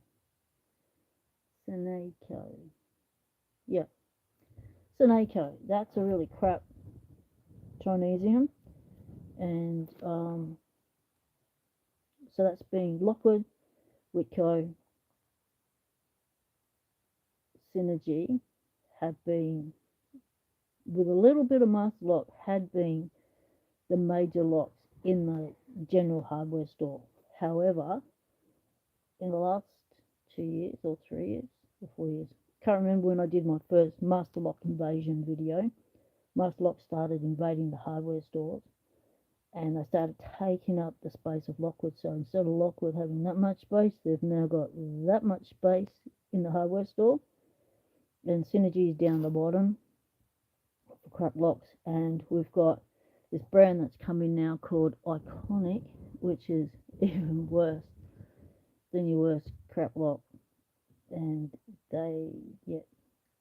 Yeah. Seneco. That's a really crap Chinesium. And so that's being Lockwood, Whitco, Synergy have been, with a little bit of master lock, had been the major locks in the general hardware store. However, in the last 2 years or 3 years or 4 years, can't remember when I did my first master lock invasion video. Master lock started invading the hardware stores, and they started taking up the space of Lockwood. So instead of Lockwood having that much space, they've now got that much space in the hardware store. And Synergy is down the bottom for crap locks. And we've got this brand that's coming now called Iconic, which is even worse than your worst crap lock. And they get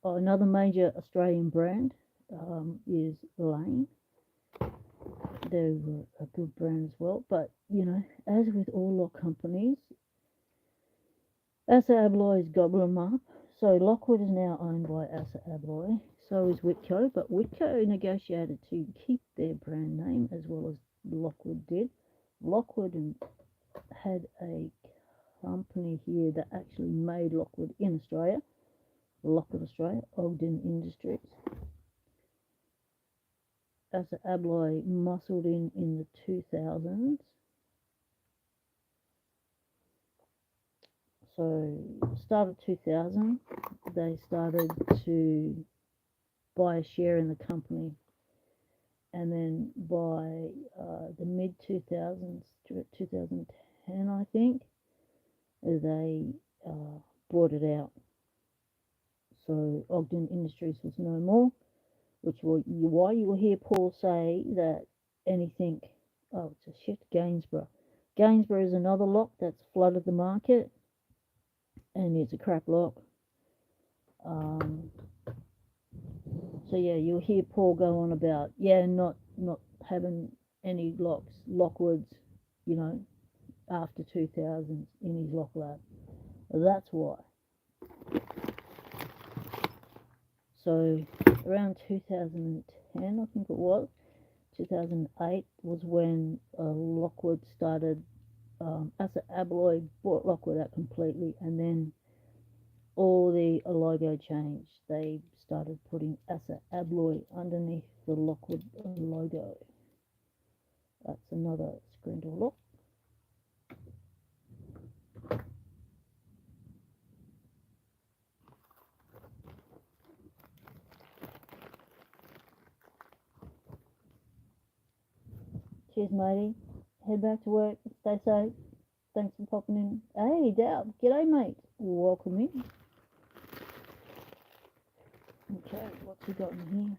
another major Australian brand is Lane. They're a good brand as well, but you know, as with all lock companies, Assa Abloy is gobbling them up. So Lockwood is now owned by Assa Abloy, so is Whitco, but Whitco negotiated to keep their brand name as well as Lockwood did. Lockwood had a company here that actually made Lockwood in Australia, Lockwood Australia, Ogden Industries. Assa Abloy muscled in the 2000s. So, start of 2000, they started to buy a share in the company and then by the mid 2000s, 2010, I think, they brought it out. So Ogden Industries was no more, which why you will hear Paul say that anything. Oh, it's a shift. Gainsborough. Gainsborough is another lock that's flooded the market, and it's a crap lock. So yeah, you'll hear Paul go on about not having any Lockwoods, after 2000s in his lock lab. That's why. So around 2010, I think it was, 2008 was when Lockwood started, Asa Abloy bought Lockwood out completely, and then all the logo changed. They started putting Asa Abloy underneath the Lockwood logo. That's another screen door lock. Cheers, matey. Head back to work. Stay safe. Thanks for popping in. Hey, Dab. G'day, mate. Welcome in. Okay, what's he got in here?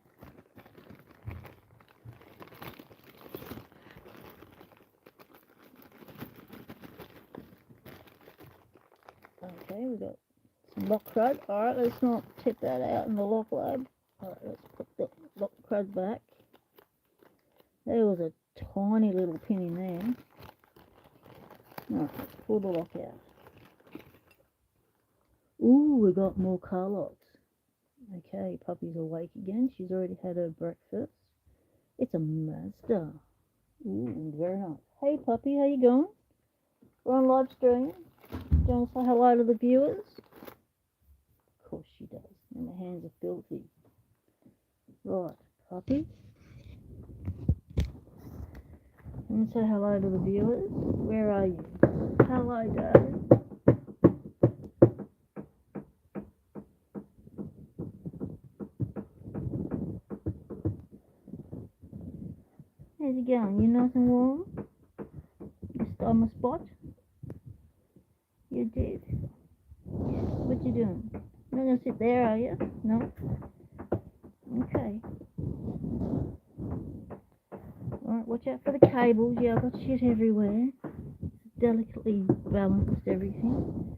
Okay, we got some lock crud. Alright, let's not tip that out in the lock lab. Alright, let's put the lock crud back. There was a tiny little pin in there. Alright, let's pull the lock out. Ooh, we got more car locks. Okay, puppy's awake again. She's already had her breakfast. It's a Mazda. Ooh, very nice. Hey puppy, how you going? We're on live stream. Do you want to say hello to the viewers? Of course she does. And my hands are filthy. Right, puppy. Want to say hello to the viewers? Where are you? Hello, Dad. How's it going? You nice and warm? You stole my spot? You did. Yeah. What you doing? You're not gonna sit there, are you? No? Okay. Alright, watch out for the cables. Yeah, I've got shit everywhere. Delicately balanced everything.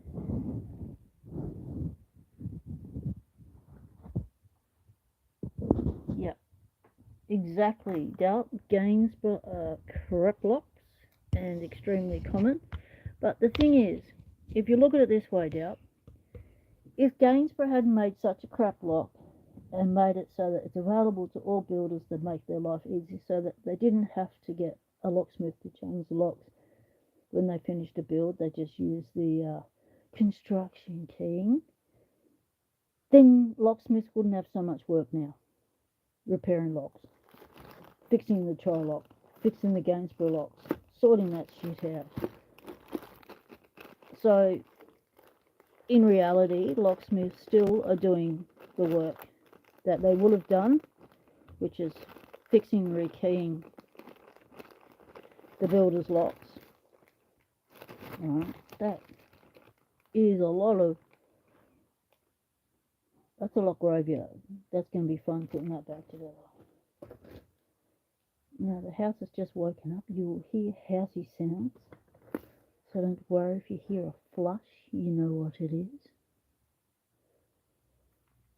Yep. Exactly. Gainsborough correct locks and extremely common. But the thing is, if you look at it this way, Doubt, if Gainsborough hadn't made such a crap lock and made it so that it's available to all builders that make their life easy, so that they didn't have to get a locksmith to change the locks when they finished a build, they just used the construction keying, then locksmiths wouldn't have so much work now. Repairing locks, fixing the tri-lock, fixing the Gainsborough locks, sorting that shit out. So, in reality, locksmiths still are doing the work that they would have done, which is fixing, rekeying the builder's locks. Alright, that is that's a lock graveyard. That's going to be fun putting that back together. Now the house has just woken up. You will hear housey sounds. So don't worry if you hear a flush, you know what it is.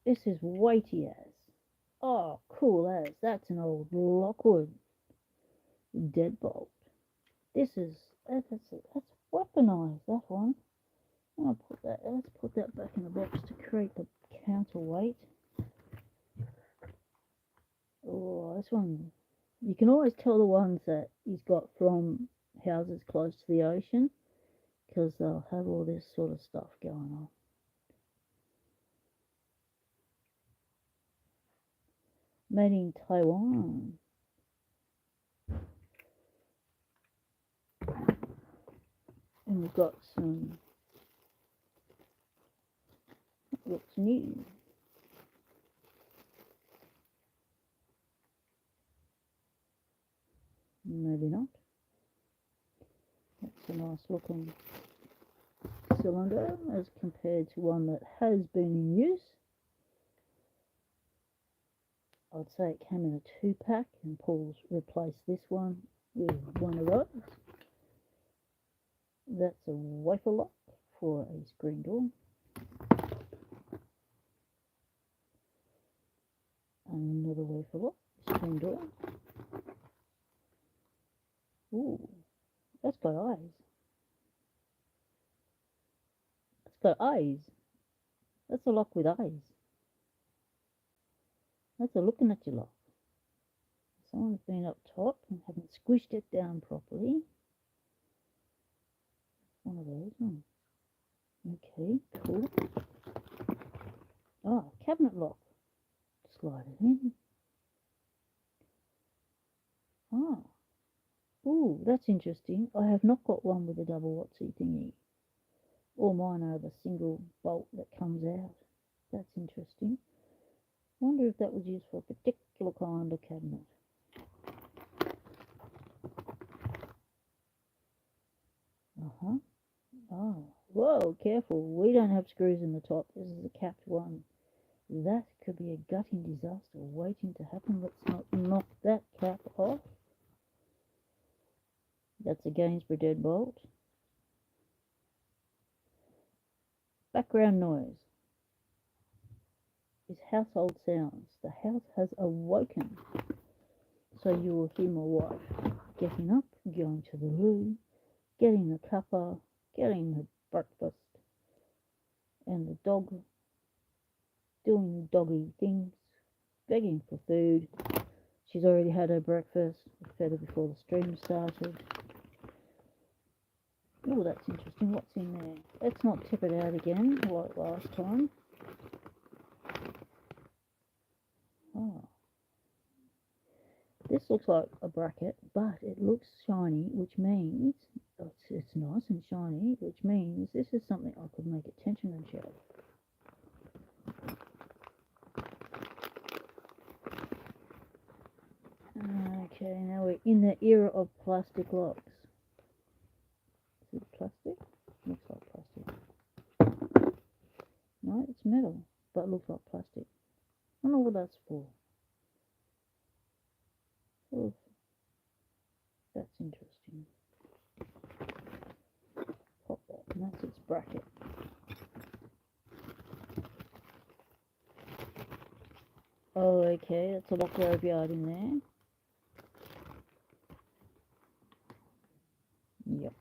This is weighty as. Oh, cool as. That's an old Lockwood deadbolt. That's weaponized, that one. Let's put that back in the box to create the counterweight. Oh, this one, you can always tell the ones that he's got from houses close to the ocean, because they'll have all this sort of stuff going on. Made in Taiwan. And we've got some looks new. Maybe not. That's a nice looking cylinder as compared to one that has been in use. I'd say it came in a 2-pack, and Paul's replaced this one with one of those. That's a wafer lock for a screen door. Another wafer lock, screen door. Ooh, that's got eyes. It's got eyes. That's a lock with eyes. That's a looking at you lock. Someone's been up top and haven't squished it down properly. One of those ones. Okay, cool. Oh, cabinet lock. Slide it in. Ah. Ooh, that's interesting. I have not got one with a double WOTC thingy. All mine are the single bolt that comes out. That's interesting. Wonder if that was used for a particular kind of cabinet. Oh, whoa, careful. We don't have screws in the top. This is a capped one. That could be a gutting disaster waiting to happen. Let's not knock that cap off. That's a Gainsborough deadbolt. Background noise is household sounds. The house has awoken. So you will hear my wife getting up, going to the loo, getting the cuppa, getting her breakfast, and the dog doing doggy things, begging for food. She's already had her breakfast. We fed her before the stream started. Oh, that's interesting. What's in there? Let's not tip it out again like last time. Oh. This looks like a bracket, but it looks shiny, which means it's nice and shiny, which means this is something I could make a tension and shelf. Okay, now we're in the era of plastic locks. Is it plastic? Looks like plastic. No, it's metal, but looks like plastic. I don't know what that's for. Oh, that's interesting. Pop that, and that's its bracket. Oh, okay, that's a lock graveyard in there. Yep.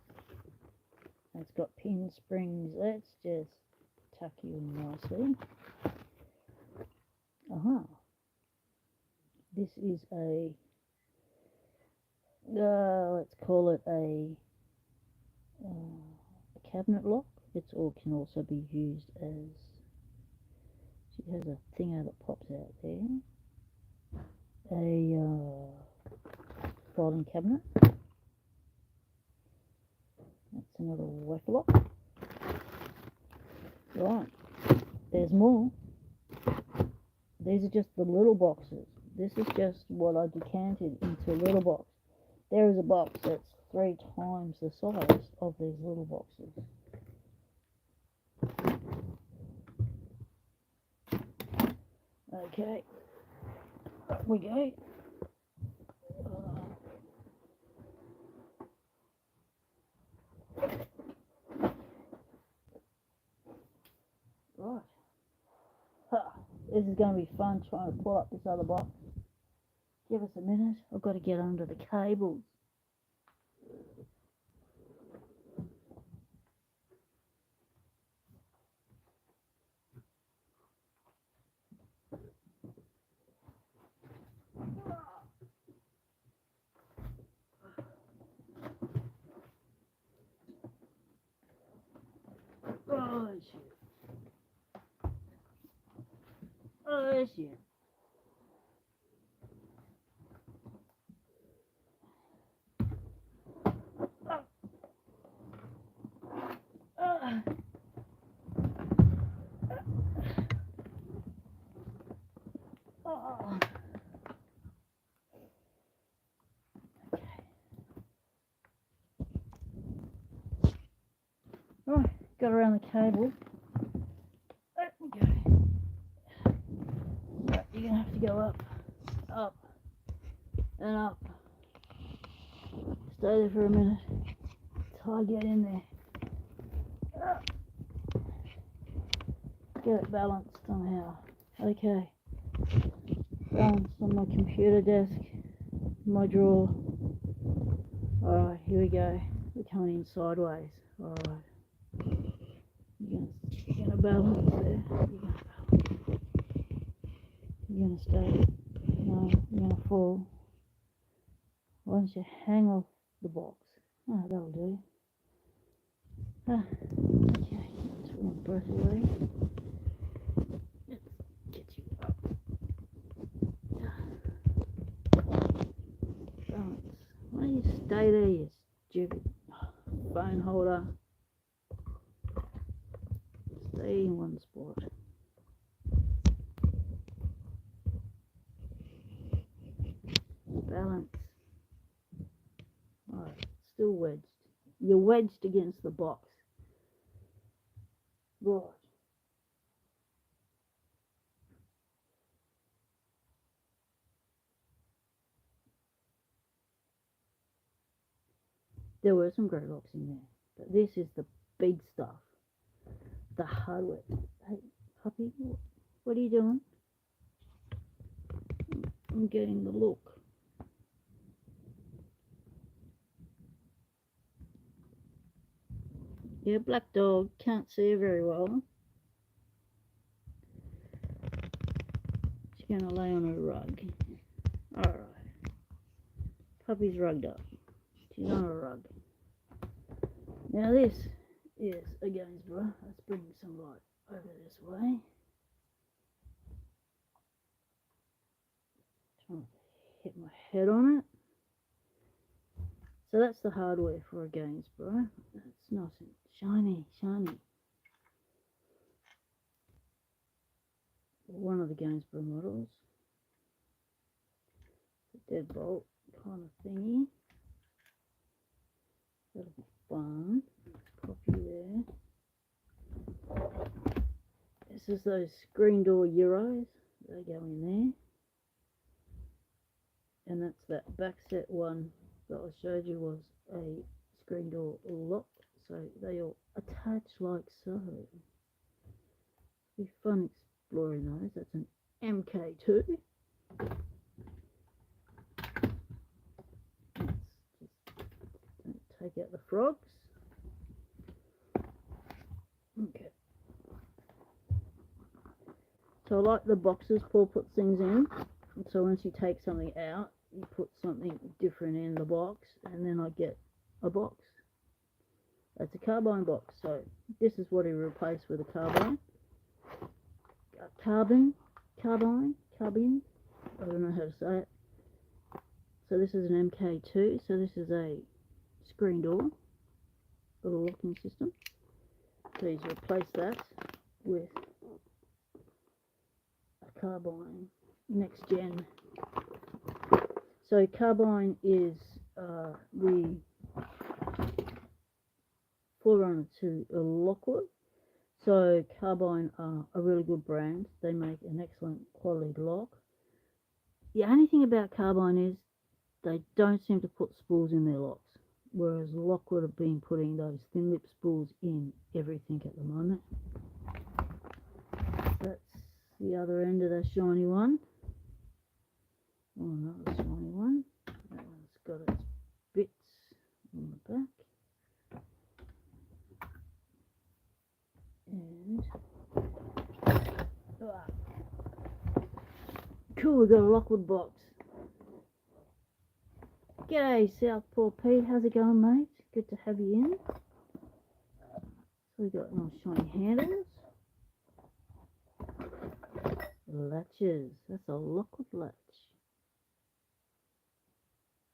It's got pin springs. Let's just tuck you in nicely. Aha. This is a, let's call it a cabinet lock. It can also be used as, she has a thing that pops out there. A filing cabinet. That's another wafer lock. Right, there's more. These are just the little boxes. This is just what I decanted into a little box. There is a box that's 3 times the size of these little boxes. Okay, up we go. Right. This is going to be fun trying to pull up this other box. Give us a minute. I've got to get under the cables. Oh shit. Oh shit. Okay. got around the cable. There we go. Right, you're gonna have to go up, up, and up. Stay there for a minute till I get in there. Get it balanced somehow. Okay. Balanced on my computer desk, my drawer. Alright, here we go. We're coming in sideways. Alright. You're gonna balance there. You're gonna stay. No, you're gonna fall. Why don't you hang off the box? Oh, that'll do. Okay, let's put my breath away. Let's get you up. Balance. Why don't you stay there, you stupid phone holder? Stay in one spot. Balance. Alright, still wedged. You're wedged against the box. Right. There were some great locks in there, but this is the big stuff. The hardware. Hey, puppy, what are you doing? I'm getting the look. Yeah, black dog, can't see her very well. She's gonna lay on her rug. Alright. Puppy's rugged up. She's on a rug. Now this is a Gainsborough. Let's bring some light over this way. Trying to hit my head on it. So that's the hardware for a Gainsborough. It's nice and shiny, shiny. One of the Gainsborough models. It's a deadbolt kind of thingy. That'll be fun. Pop you there. This is those screen door Euros. They go in there. And that's that back set one that I showed you was a screen door lock. So they all attach like so. It'll be fun exploring those. That's an MK2. Take out the frogs. Okay. So I like the boxes Paul puts things in. So once you take something out, you put something different in the box, and then I get a box. That's a carbine box. So this is what he replaced with a carbine. Carbine. I don't know how to say it. So this is an MK2. So this is a screen door, little locking system. Please replace that with a carbine next gen. So carbine is the forerunner to a Lockwood. So carbine are a really good brand. They make an excellent quality lock. The only thing about carbine is they don't seem to put spools in their locks, whereas Lockwood have been putting those thin lip spools in everything at the moment. That's the other end of the shiny one. Oh, another shiny one. That one's got its bits on the back. And cool, we've got a Lockwood box. G'day Southpaw Pete, how's it going mate? Good to have you in. So we've got nice shiny handles. Latches, that's a Lockwood latch.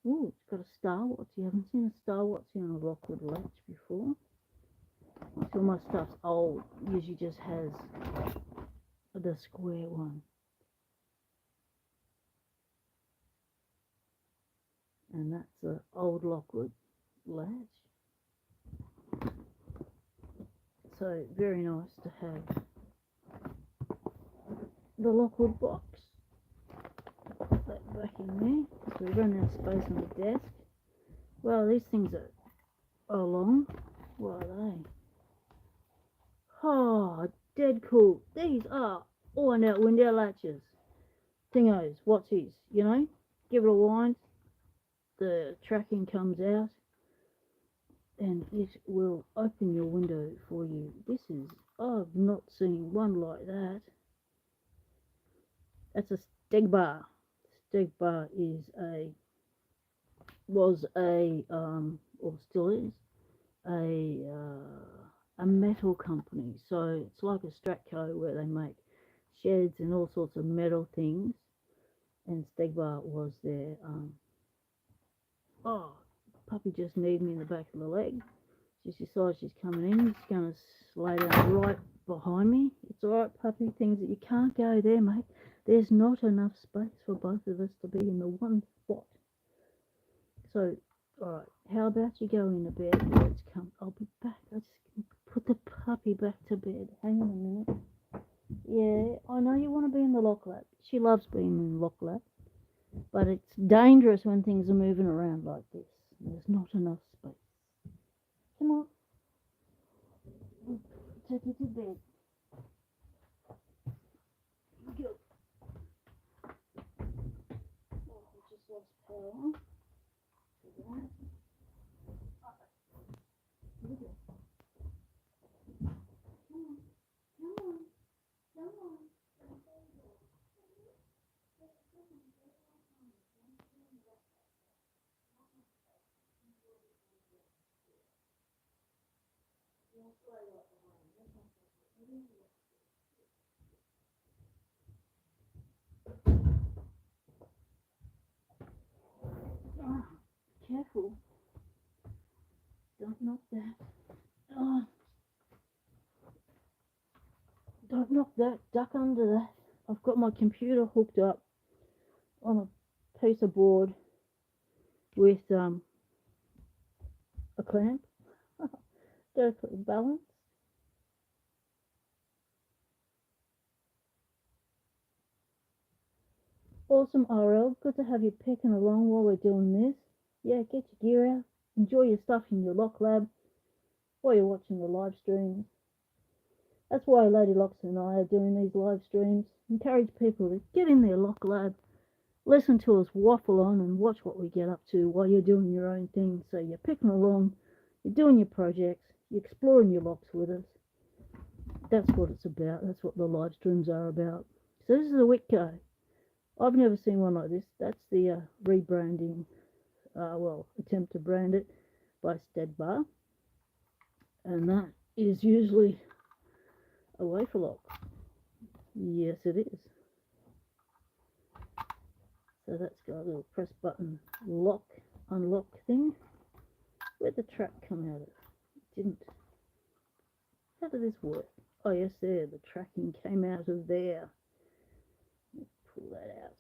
Oh, it's got a Star Watch. You haven't seen a Star Watch on a Lockwood latch before. So my stuff's old. Usually just has the square one. And that's the old Lockwood latch. So So very nice to have the Lockwood box. Put that back in there. So we run out of space on the desk. Well, these things are long. What are they? Oh, dead cool. These are all-out window latches. Thingos, whatsies, you know? Give it a wind. The tracking comes out. And it will open your window for you. I've not seen one like that. That's a steg bar. Steg bar was a or still is a metal company. So it's like a Stratco where they make sheds and all sorts of metal things. And steg bar was their puppy just kneed me in the back of the leg. She's decided she's coming in. She's going to lay down right behind me. It's alright, puppy. Things that you can't go there, mate. There's not enough space for both of us to be in the one spot. So, alright, how about you go in the bed? Let's come. I'll be back. I just put the puppy back to bed. Hang on a minute. Yeah, I know you want to be in the lock lab. She loves being in the lock lab. But it's dangerous when things are moving around like this. There's not enough space. Come on. Take you to bed. Go. Oh, I just lost power. Look at it. Come on. Oh, careful. Don't knock that. Oh, don't knock that. Duck under that. I've got my computer hooked up on a piece of board with a clamp. Delicately balanced. Awesome, RL. Good to have you pecking along while we're doing this. Yeah, get your gear out. Enjoy your stuff in your lock lab while you're watching the live streams. That's why Lady Locks and I are doing these live streams. Encourage people to get in their lock lab, listen to us waffle on and watch what we get up to while you're doing your own thing. So you're picking along, you're doing your projects, you're exploring your locks with us. That's what it's about. That's what the live streams are about. So this is a Whitco. I've never seen one like this. That's the rebranding, attempt to brand it by Steg Bar. And that is usually a wafer lock. Yes, it is. So that's got a little press button lock, unlock thing. Where'd the track come out of? It didn't. How did this work? Oh yes, there. The tracking came out of there. Let's pull that out.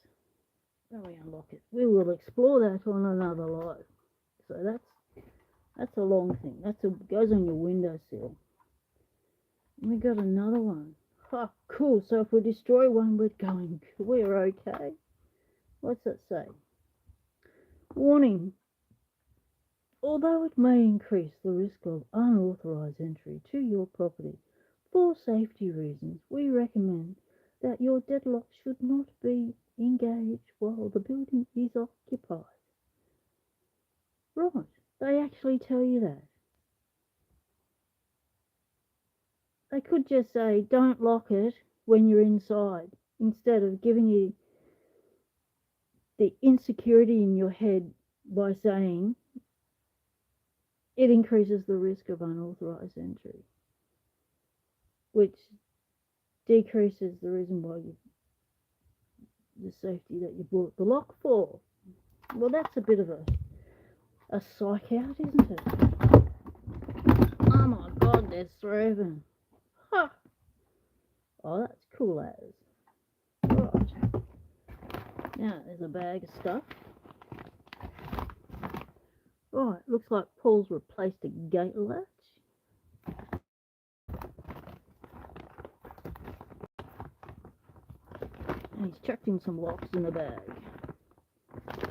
Then we unlock it. We will explore that on another live. So that's a long thing. Goes on your windowsill. And we got another one. Oh, cool. So if we destroy one, we're okay. What's that say? Warning. Although it may increase the risk of unauthorized entry to your property, for safety reasons, we recommend that your deadlock should not be engaged while the building is occupied. Right, they actually tell you that. They could just say, don't lock it when you're inside, instead of giving you the insecurity in your head by saying it increases the risk of unauthorized entry, which decreases the reason why the safety that you bought the lock for. Well, that's a bit of a psych out, isn't it? Oh my God, there's three of them. Huh. Oh, that's cool as. Right. Now, there's a bag of stuff. Right, looks like Paul's replaced a gate latch. And he's chucked in some locks in the bag.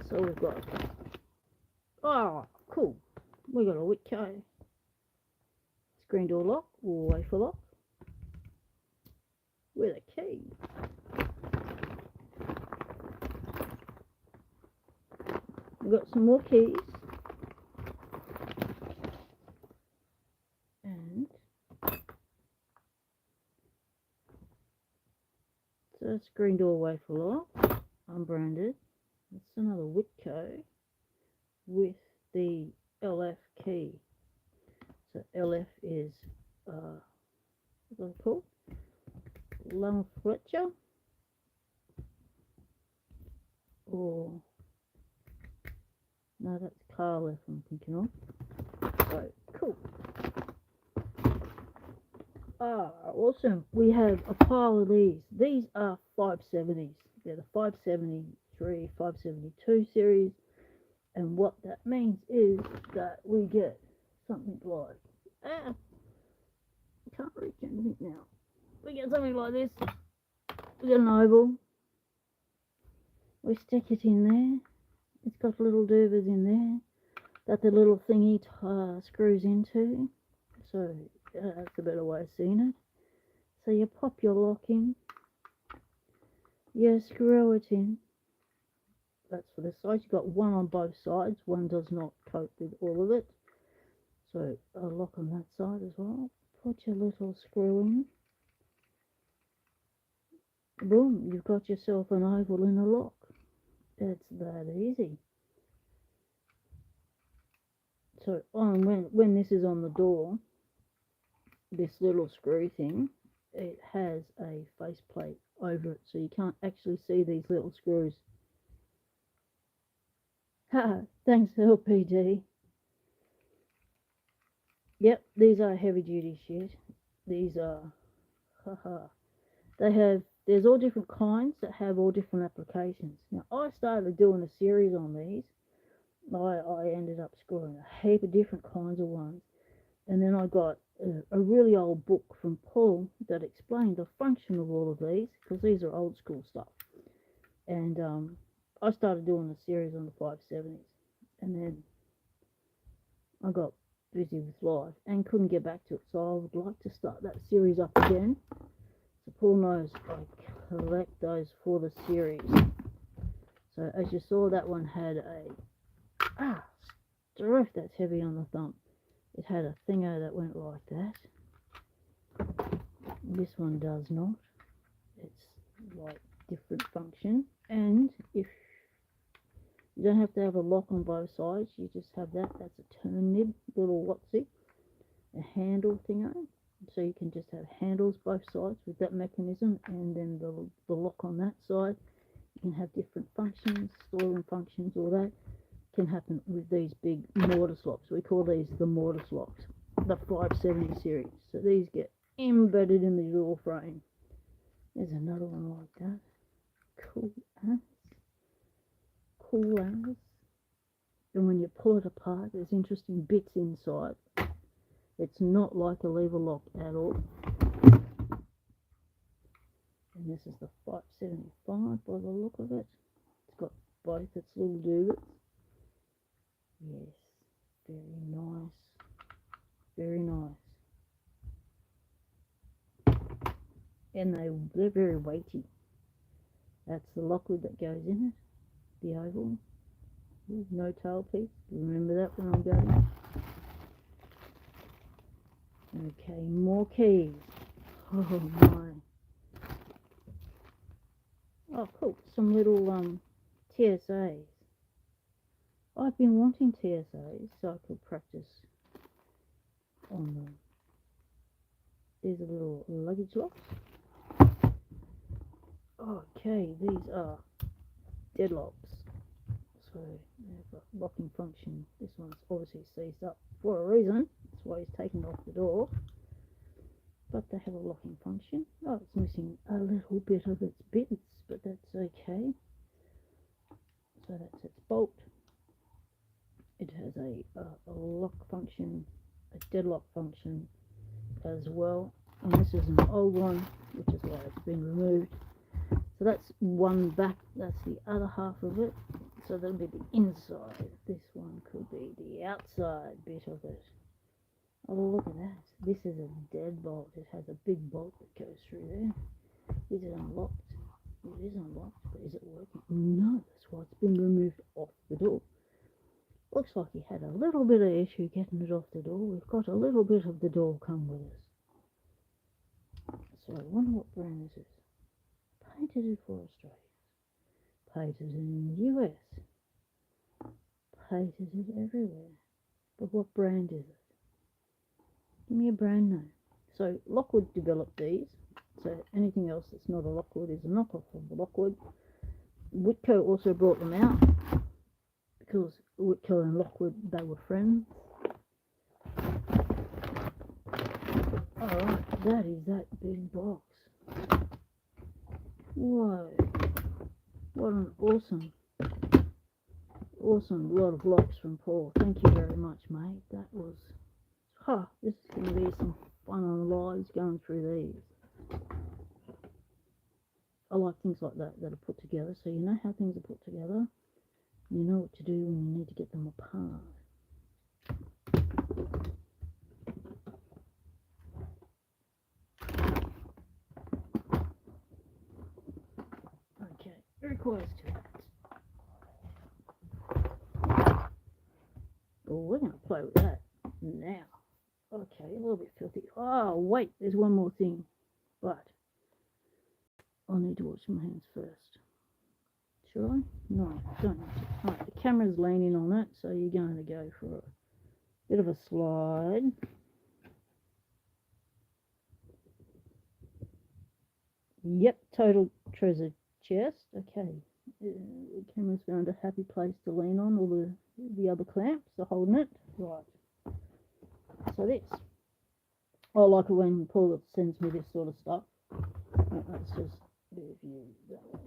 So we've got, oh, cool. We got a Whitco screen door lock or wafer lock with a key. We've got some more keys. And so that's screen door wafer lock, unbranded. That's another Whitco with the LF key. So LF is what's it called? Lung Fletcher, or no, that's Carl F I'm thinking of. So cool. Ah, awesome. We have a pile of these. These are 570s. They're the 573, 572 series. And what that means is that we get something like, I can't reach anything now. We get something like this. We get an oval. We stick it in there. It's got little doovers in there that the little thingy screws into. So that's a better way of seeing it. So you pop your lock in. You screw it in. That's for this side. You've got one on both sides. One does not cope with all of it. So a lock on that side as well. Put your little screw in. Boom, you've got yourself an oval in a lock. It's that easy. So when this is on the door, this little screw thing, it has a faceplate over it, so you can't actually see these little screws. Ha! Thanks LPD. Yep, these are heavy duty shit. These are, haha. There's all different kinds that have all different applications. Now, I started doing a series on these. I ended up scoring a heap of different kinds of ones. And then I got a really old book from Paul that explained the function of all of these, because these are old school stuff. And I started doing a series on the 570s. And then I got busy with life and couldn't get back to it. So I would like to start that series up again. So Paul knows I collect those for the series. So as you saw, that one had a strength that's heavy on the thumb. It had a thingo that went like that. This one does not. It's like different function. And if you don't have to have a lock on both sides, you just have that. That's a turn nib, little whatsy, a handle thingo. So you can just have handles both sides with that mechanism, and then the lock on that side. You can have different functions, storing functions, all that can happen with these big mortise locks. We call these the mortise locks, the 570 series. So these get embedded in the door frame. There's another one like that. Cool as. Cool as. And when you pull it apart, there's interesting bits inside. It's not like a lever lock at all. And this is the 575 by the look of it. It's got both its little duvets. Yes, very nice. Very nice. And they're very weighty. That's the lockwood that goes in it. The oval. No tailpiece. Remember that when I'm going. Okay, more keys. Oh my. Oh cool, some little TSAs. I've been wanting TSAs so I could practice on them. These are little luggage locks. Okay, these are deadlocks. So they've got locking function. This one's obviously seized up for a reason. That's why he's taken it off the door. But they have a locking function. Oh, it's missing a little bit of its bits, but that's okay. So that's its bolt. It has a lock function, a deadlock function, as well. And this is an old one, which is why it's been removed. So that's one back, that's the other half of it. So that'll be the inside. This one could be the outside bit of it. Oh, look at that. This is a deadbolt. It has a big bolt that goes through there. Is it unlocked? It is unlocked, but is it working? No, that's why it's been removed off the door. Looks like he had a little bit of issue getting it off the door. We've got a little bit of the door come with us. So I wonder what brand this is. Patented for Australia. Patented in the US. Patented everywhere. But what brand is it? Give me a brand name. So Lockwood developed these. So anything else that's not a Lockwood is a knockoff of the Lockwood. Whitco also brought them out because Whitco and Lockwood, they were friends. Alright, that is that big box. Whoa, what an awesome lot of locks from Paul. Thank you very much, mate. That was, this is going to be some fun on lives going through these. I like things like that are put together, so you know how things are put together. You know what to do when you need to get them apart. Okay, very close to that. Well, we're going to play with that now. Okay, a little bit filthy. Oh, wait, there's one more thing. But I'll need to wash my hands first. Should I? No, don't need to. Alright, the camera's leaning on it, so you're going to go for a bit of a slide. Yep, total treasure chest. Okay, the camera's found a happy place to lean on. All the other clamps are holding it. Right. So this. I like it when Paul sends me this sort of stuff. Let's just move you that way.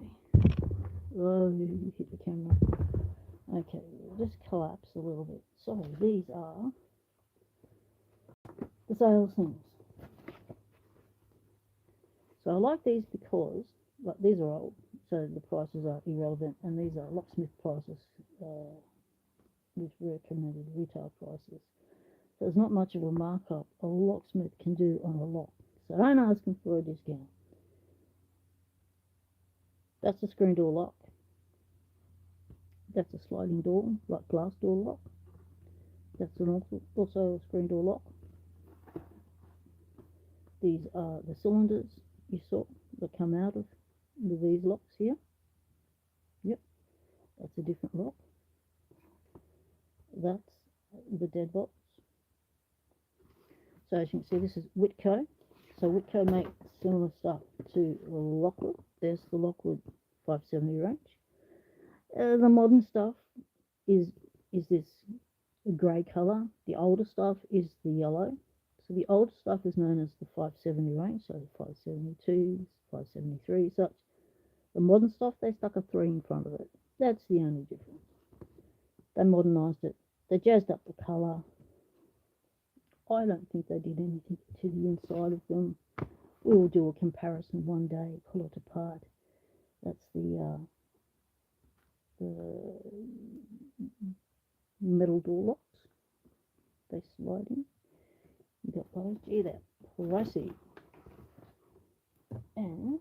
Oh, you hit the camera. Okay, we'll just collapse a little bit. So these are the sales things. So I like these because, like, these are old, so the prices are irrelevant, and these are locksmith prices, with recommended retail prices. So there's not much of a markup a locksmith can do on a lock. So don't ask him for a discount. That's a screen door lock. That's a sliding door, like glass door lock. That's also a screen door lock. These are the cylinders you saw that come out of these locks here. Yep, that's a different lock. That's the deadbolts. So as you can see, this is Whitco. So Whitco makes similar stuff to Lockwood. There's the Lockwood 570 range. The modern stuff is this grey colour. The older stuff is the yellow. So the older stuff is known as the 570 range, so the 572s, 573, such. The modern stuff, they stuck a 3 in front of it. That's the only difference. They modernised it. They jazzed up the colour. I don't think they did anything to the inside of them. We will do a comparison one day, pull it apart. That's the metal door locks. They slide in. You got those. Gee, they're pricey. And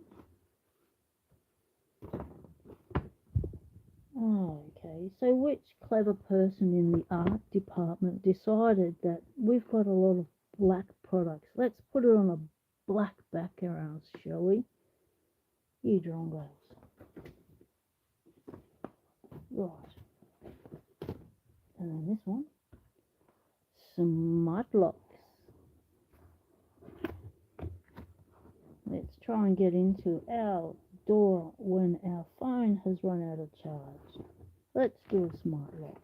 okay, so which clever person in the art department decided that we've got a lot of black products? Let's put it on a black background, shall we? You drongos. Right. And then this one. Smart locks. Let's try and get into our door when our phone has run out of charge. Let's do a smart lock.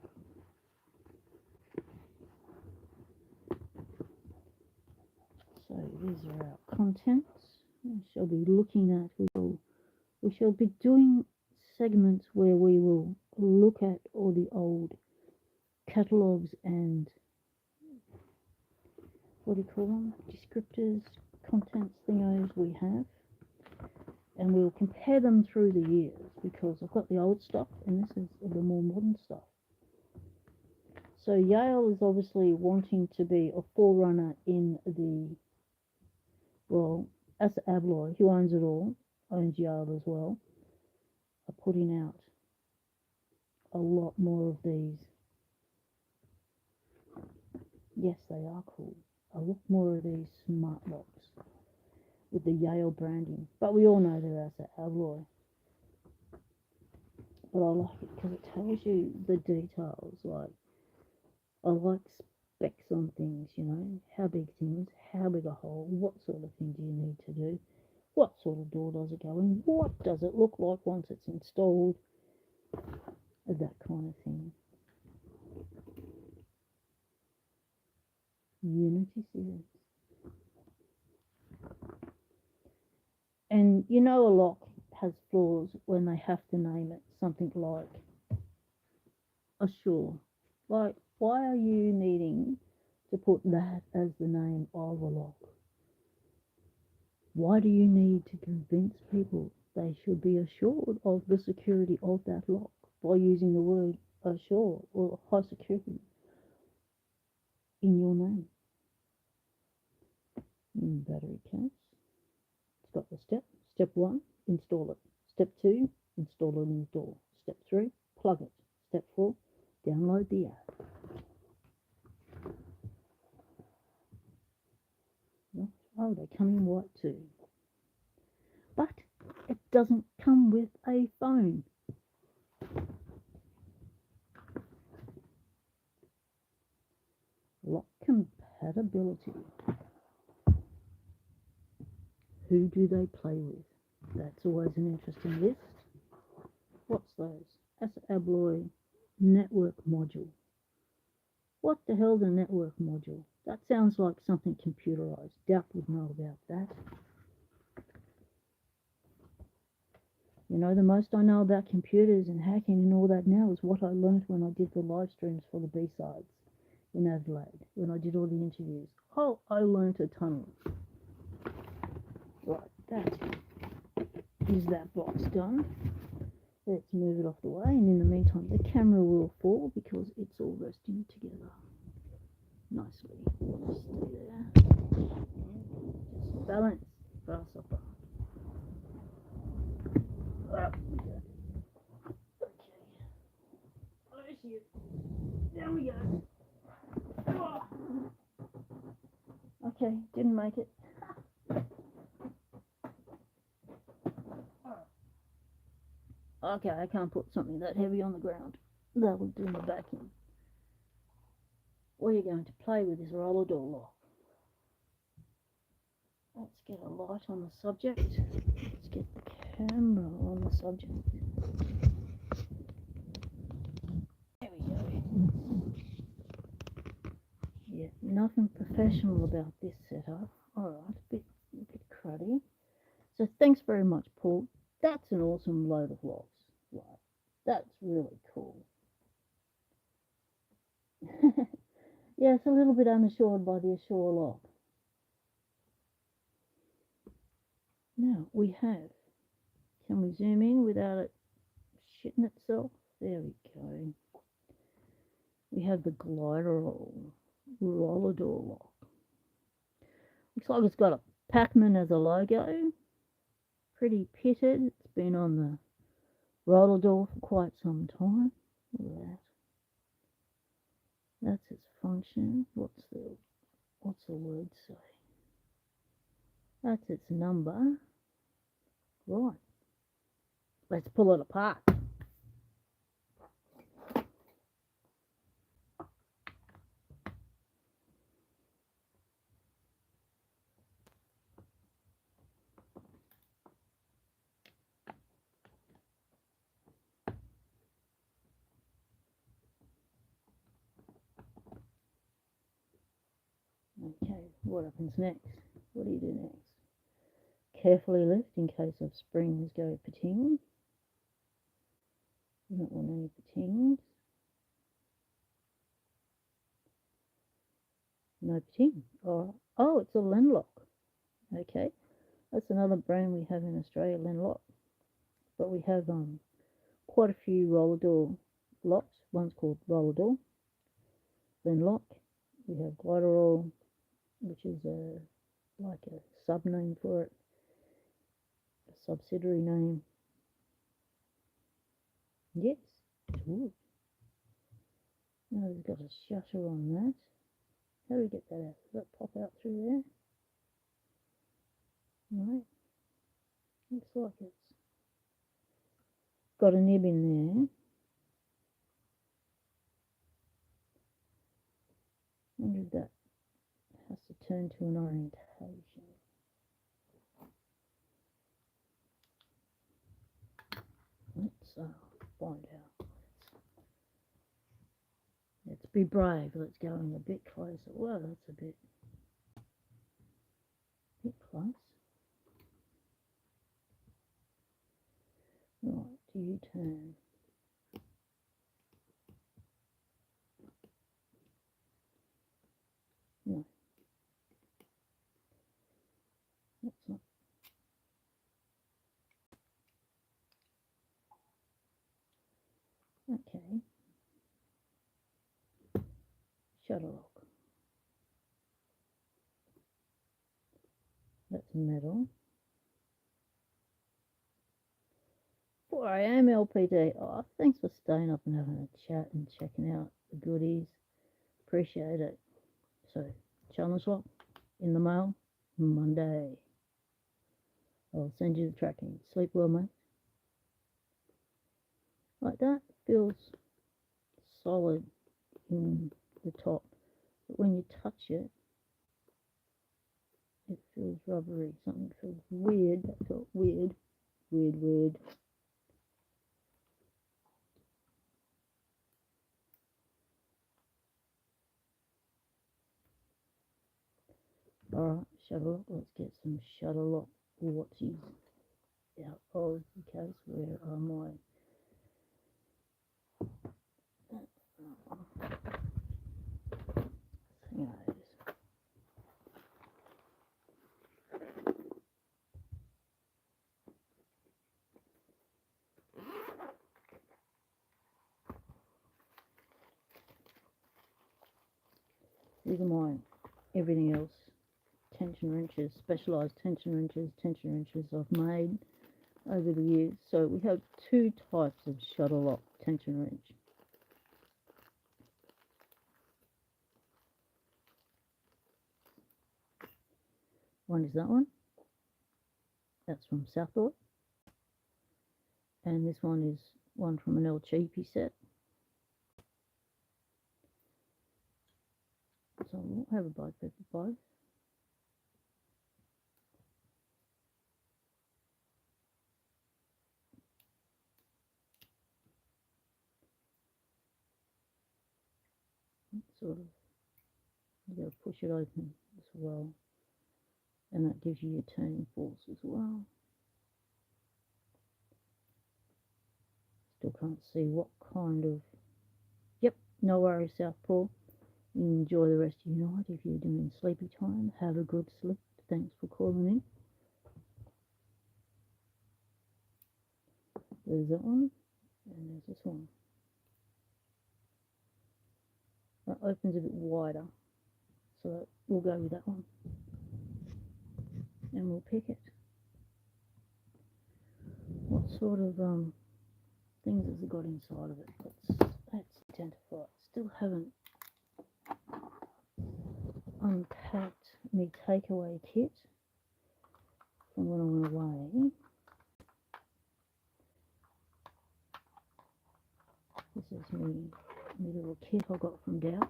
So these are our contents. We shall be looking at, we shall be doing segments where we will look at all the old catalogues and what do you call them? Descriptors, contents, thingos we have. And we'll compare them through the years because I've got the old stuff and this is the more modern stuff. So Yale is obviously wanting to be a forerunner in the, well, Asa Abloy, who owns it all, owns Yale as well, are putting out a lot more of these. Yes, they are cool. A lot more of these smart locks with the Yale branding. But we all know they're Asa Abloy. But I like it because it tells you the details. Like, I like specs on things, you know, how big things, how big a hole, what sort of thing do you need to do, what sort of door does it go in, what does it look like once it's installed, that kind of thing. Unity series. And you know a lock has flaws when they have to name it something like Assure. Like, why are you needing to put that as the name of a lock? Why do you need to convince people they should be assured of the security of that lock by using the word assure or high security in your name? Battery case. It's got the step. Step 1, install it. Step 2, install it in the door. Step 3, plug it. Step 4, download the app. Oh, they come in white too. But it doesn't come with a phone. Lock compatibility. Who do they play with? That's always an interesting list. What's those? Asa Abloy network module. What the hell's a network module? That sounds like something computerized. Doubt would know about that. You know, the most I know about computers and hacking and all that now is what I learned when I did the live streams for the B-sides in Adelaide, when I did all the interviews. Oh, I learned a ton. Right, that is that box done. Let's move it off the way, and in the meantime the camera will fall because it's all resting together nicely. Stay there. Just balance, grasshopper. Up we go. Okay. Close you. There we go. Oh. Okay, didn't make it. Okay, I can't put something that heavy on the ground. That will do my backing. We're going to play with this roller door lock. Let's get a light on the subject. Let's get the camera on the subject. There we go. Yeah, nothing professional about this setup. Alright, a bit cruddy. So thanks very much, Paul. That's an awesome load of locks. Wow, that's really cool. Yeah, it's a little bit unassured by the Assure lock. Now we have, can we zoom in without it shitting itself? There we go. We have the glider roller door lock. Looks like it's got a Pac-Man as a logo. Pretty pitted. It's been on the roller door for quite some time. Look at that. That's its function. What's the word say? That's its number. Right. Let's pull it apart. Okay, what happens next? What do you do next? Carefully lift in case of springs go pating. You don't want any patings. No ting. Oh, it's a Lenlock. Okay, that's another brand we have in Australia, Lenlock. But we have quite a few roller door locks. One's called roller door, Lenlock. We have Glidorol, which is like a sub name for it, a subsidiary name. Yes, it's wood. Now we've got a shutter on that. How do we get that out? Does that pop out through there? No. Looks like it's got a nib in there. I wonder if that has to turn to an orientation. Let's find out. Let's be brave. Let's go in a bit closer. Whoa, that's a bit close. Right, do you turn? No. That's not. Okay. Shutter lock. That's metal. 4 a.m. LPD. Oh, thanks for staying up and having a chat and checking out the goodies. Appreciate it. So, challenge lock in the mail Monday. I'll send you the tracking. Sleep well, mate. Like that. Feels solid in the top. But when you touch it, it feels rubbery. Something feels weird. That felt weird. Weird. Alright, shutter lock. Let's get some shutter lock watches out of the case. Where are my hangers? These are mine. Everything else, tension wrenches, specialised tension wrenches I've made over the years. So we have two types of shutter lock tension wrench. One is that one. That's from Southport. And this one is one from an El Cheapy set. So we'll have a bite of both. Sort of, you got to push it open as well, and that gives you your turning force as well. Still can't see what kind of. Yep, no worries, Southpaw. You enjoy the rest of your night. If you're doing sleepy time, have a good sleep. Thanks for calling in. There's that one, and there's this one. That opens a bit wider, so we'll go with that one, and we'll pick it. What sort of things has it got inside of it? Let's identify it. Still haven't unpacked my takeaway kit from when I went away. This is my little kit I got from Dow.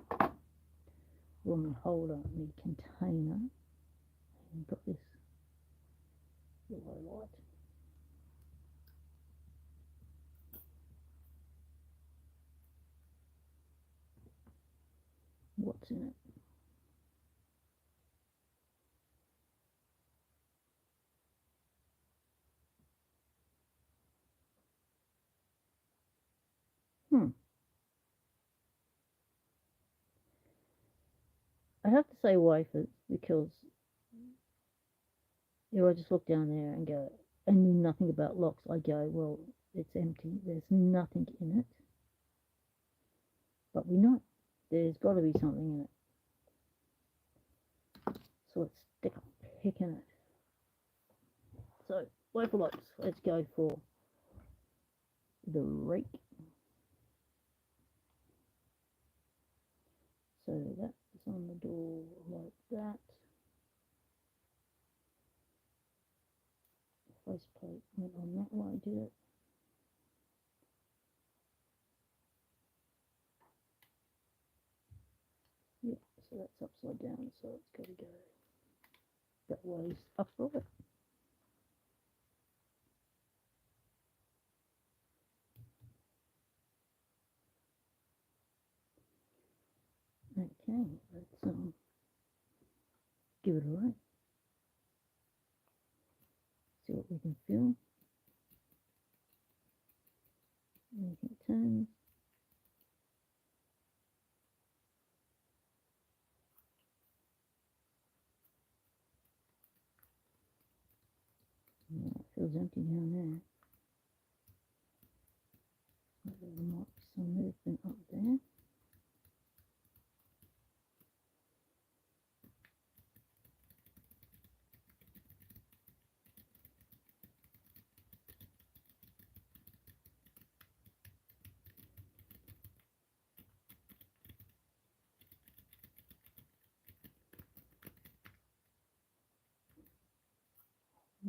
Well, my holder, my container, and got this yellow light. What's in it? have to say wafers because if I just look down there and go, I knew nothing about locks, I go, well, it's empty. There's nothing in it. But we know there's got to be something in it. So let's stick a pick in it. So, wafer locks, let's go for the rake. So that's on the door like that. Faceplate went on that way, did it? Yep, so that's upside down, so it's got to go that way upright. Okay, let's give it a run. See what we can feel. Anything turns. Yeah, it feels empty down there. There might be some movement up there.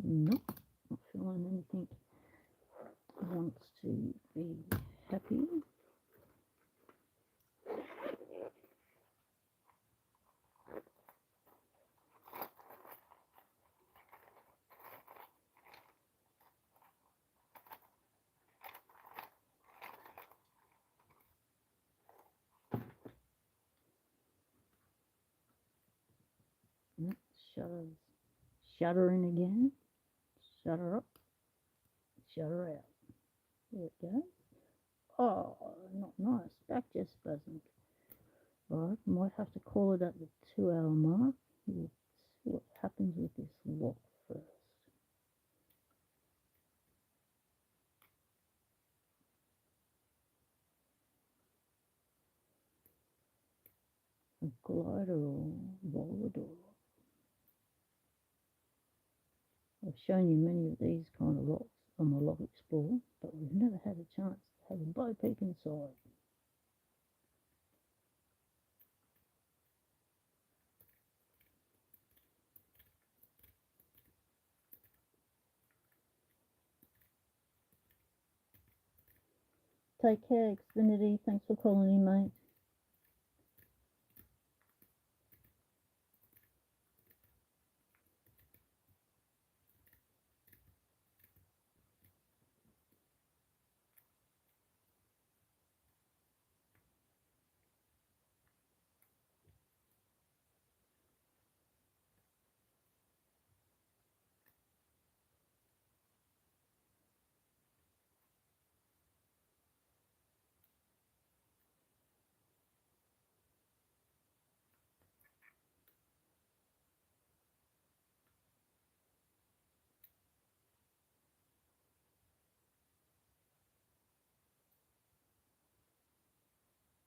Nope, not feeling anything wants to be happy. Nope, shuttering again. Shutter up, shutter out. There it goes. Oh, not nice. Back just spasmed. Right, might have to call it at the 2-hour mark. Let's see what happens with this lock first. A glider or roller door. I've shown you many of these kind of locks on my Lock Explorer, but we've never had a chance to have a bow peek inside. Take care, Xfinity. Thanks for calling in, mate.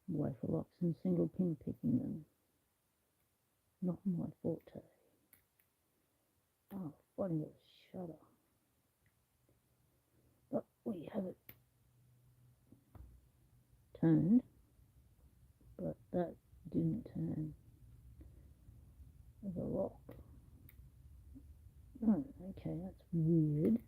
Wafer locks and single pin picking them. Not my forte. Oh, fighting with a shutter. But we have it turned, but that didn't turn the lock. Oh, okay, that's weird.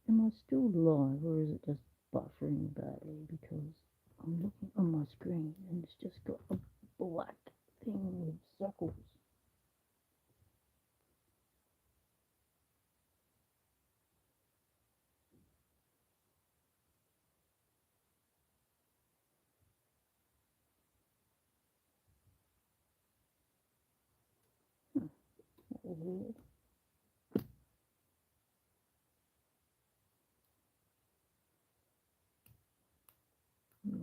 Am I still live or is it just buffering badly? Because I'm looking on my screen and it's just got a black thing with circles. Lord. Right.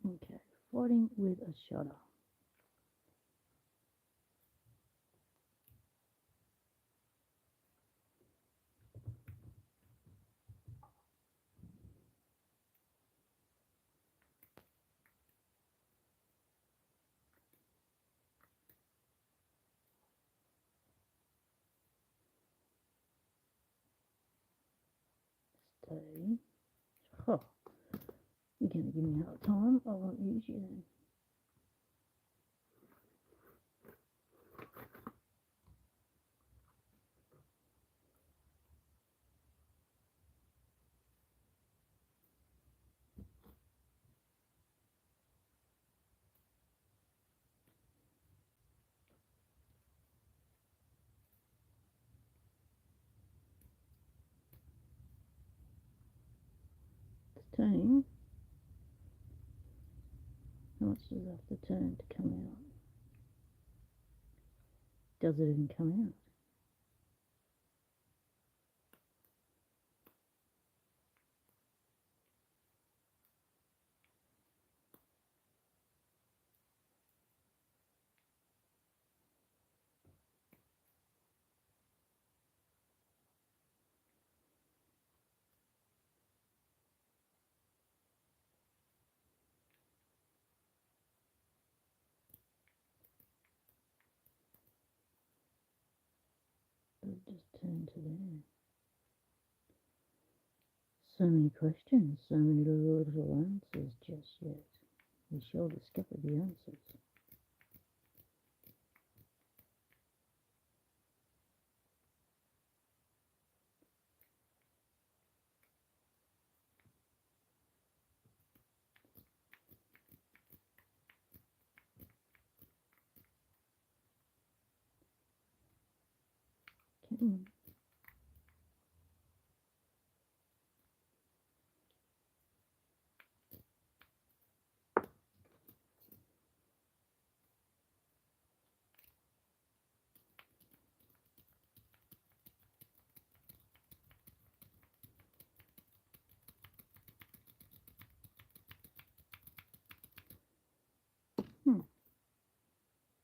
Okay, fighting with a shutter. Stay. Oh, you're going to give me a hard time. I won't use you then. Turning. How much does it have to turn to come out? Does it even come out? Does it just turn to there? So many questions, so many little answers just yet. We shall discover the answers. Come on.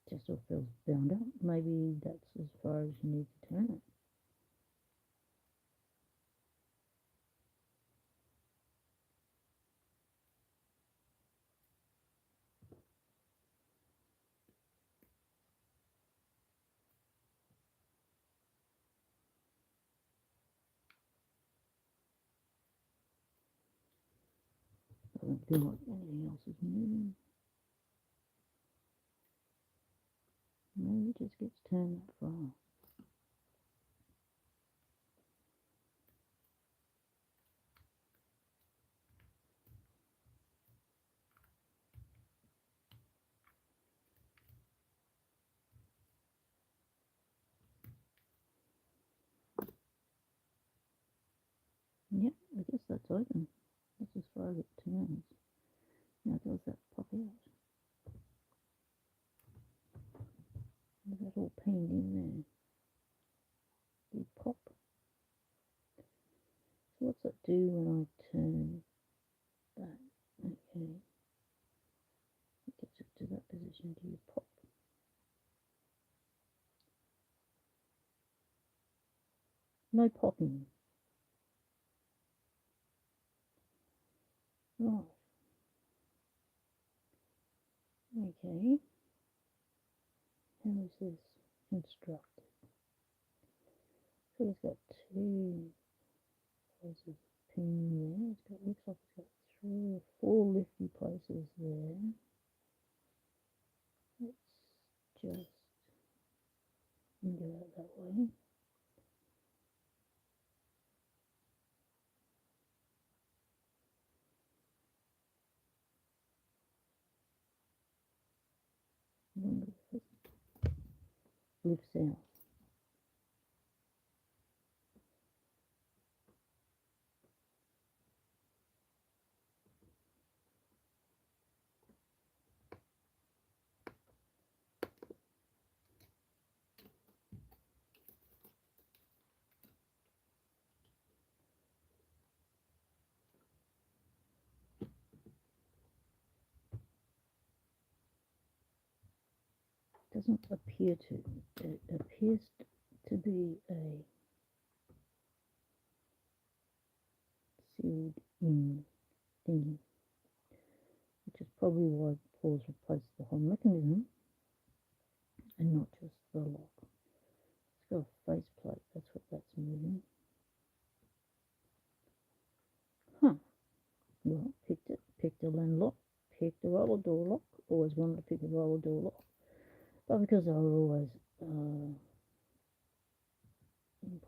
Just all feels bound up. Maybe that's as far as you need to turn it. Doesn't feel like anything else is moving. Maybe it just gets turned that far. Yep, I guess that's open. That's as far as it turns. Now does that pop out? Is that all pinned in there? You pop. So what's that do when I turn that? Okay. It gets it to that position. Do you pop? No popping. Right. Okay. How is this constructed? So it's got two places pinned there. It's got, looks like it's got 3 or 4 lifty places there. Let's just go out that way. Wonder if it lifts out. Doesn't appear to. It appears to be a sealed in thingy, which is probably why Paul's replaced the whole mechanism and not just the lock. It's got a faceplate, that's what that's moving. Huh. Well, picked a land lock, picked a roller door lock. Always wanted to pick a roller door lock, but because I was always in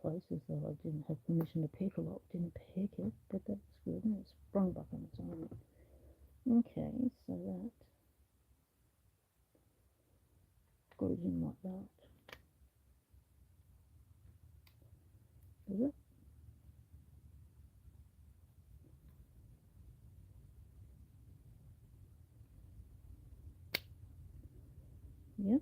places that I didn't have permission to pick a lock, didn't pick it, but that's good, and it sprung back on its own. Okay, so that goes in like that. Does it? Yep.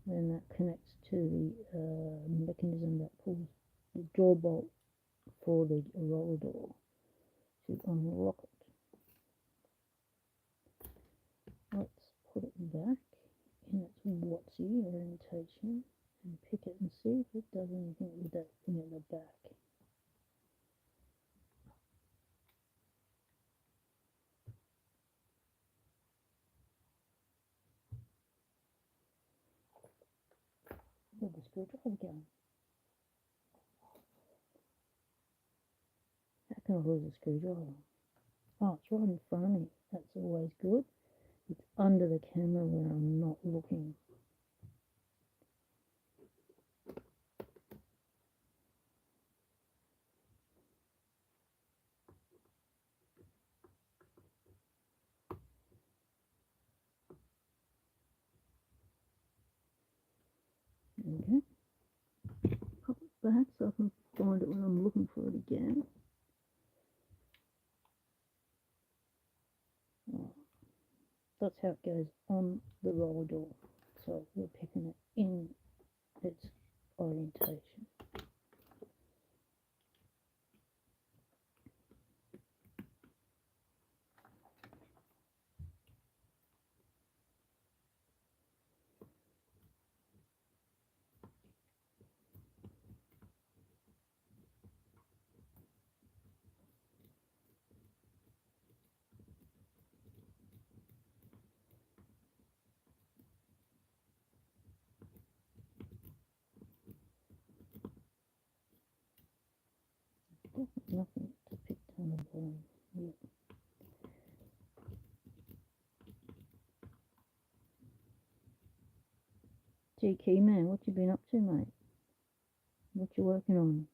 Then that connects to the mechanism that pulls the jaw bolt for the roller door to unlock it. Let's put it back in its WOTC orientation and pick it and see if it does anything with that thing at the back. Where'd the screwdriver go? How can I lose a screwdriver? Oh, it's right in front of me. That's always good. It's under the camera where I'm not looking. Okay. Pop it back so I can find it when I'm looking for it again. Oh, that's how it goes on the roller door. So we're picking it in its orientation. Nothing to pick down the bottom yet. Gee, Key Man, what you been up to, mate? What you working on?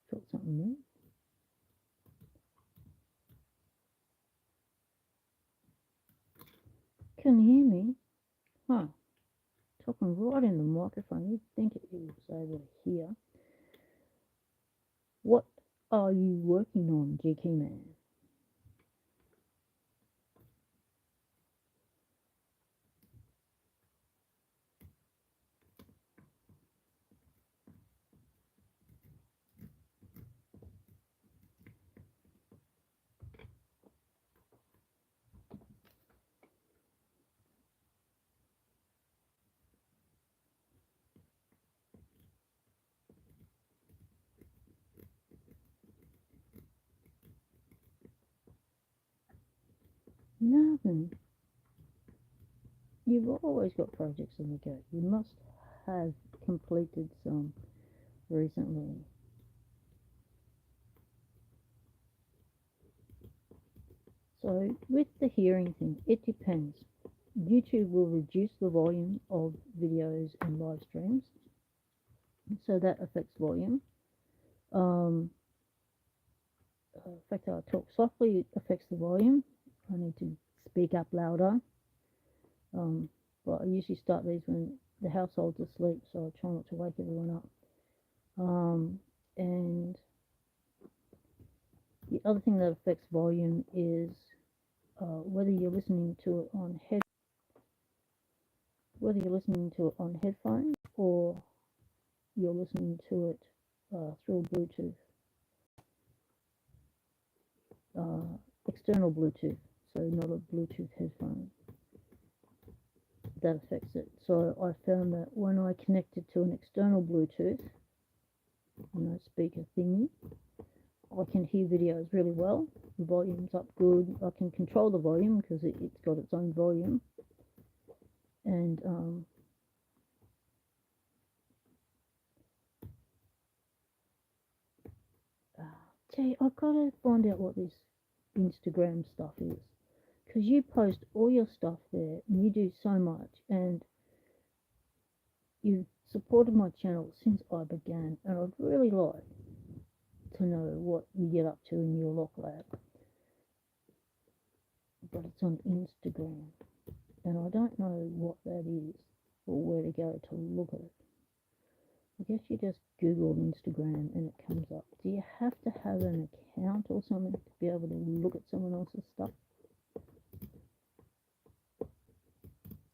Got something there? Can you hear me? Huh. Talking right in the microphone. You'd think it was able to hear. What are you working on, GK Man? Nothing. You've always got projects on the go. You must have completed some recently. So with the hearing thing, it depends. YouTube will reduce the volume of videos and live streams, so that affects volume. The fact that I talk softly affects the volume. I need to speak up louder. Um, but I usually start these when the household's asleep, so I try not to wake everyone up. And the other thing that affects volume is whether you're listening to it on headphones or you're listening to it through Bluetooth, external Bluetooth, so not a Bluetooth headphone. That affects it. So I found that when I connect it to an external Bluetooth, speaker thingy, I can hear videos really well. The volume's up good. I can control the volume because it's got its own volume. And I've got to find out what this Instagram stuff is, because you post all your stuff there and you do so much, and you've supported my channel since I began, and I'd really like to know what you get up to in your lock lab. But it's on Instagram, and I don't know what that is or where to go to look at it. I guess you just Google Instagram and it comes up. Do you have to have an account or something to be able to look at someone else's stuff?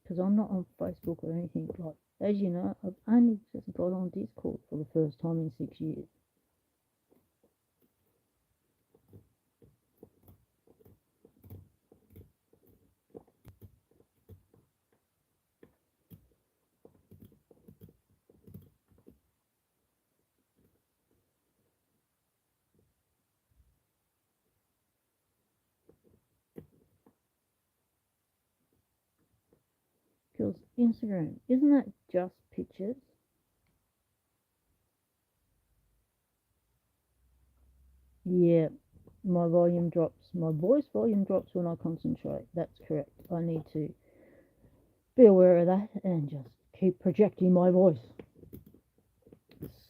Because I'm not on Facebook or anything. Like, as you know, I've only just got on Discord for the first time in 6 years. Because Instagram, isn't that just pictures? Yeah, my volume drops. My voice volume drops when I concentrate. That's correct. I need to be aware of that and just keep projecting my voice.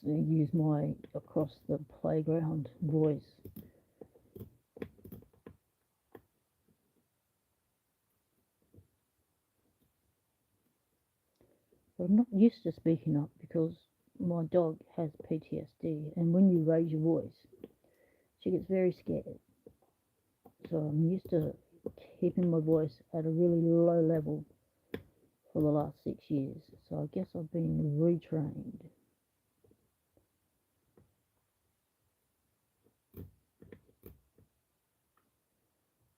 Use my across the playground voice. But I'm not used to speaking up because my dog has PTSD, and when you raise your voice, she gets very scared. So I'm used to keeping my voice at a really low level for the last 6 years. So I guess I've been retrained.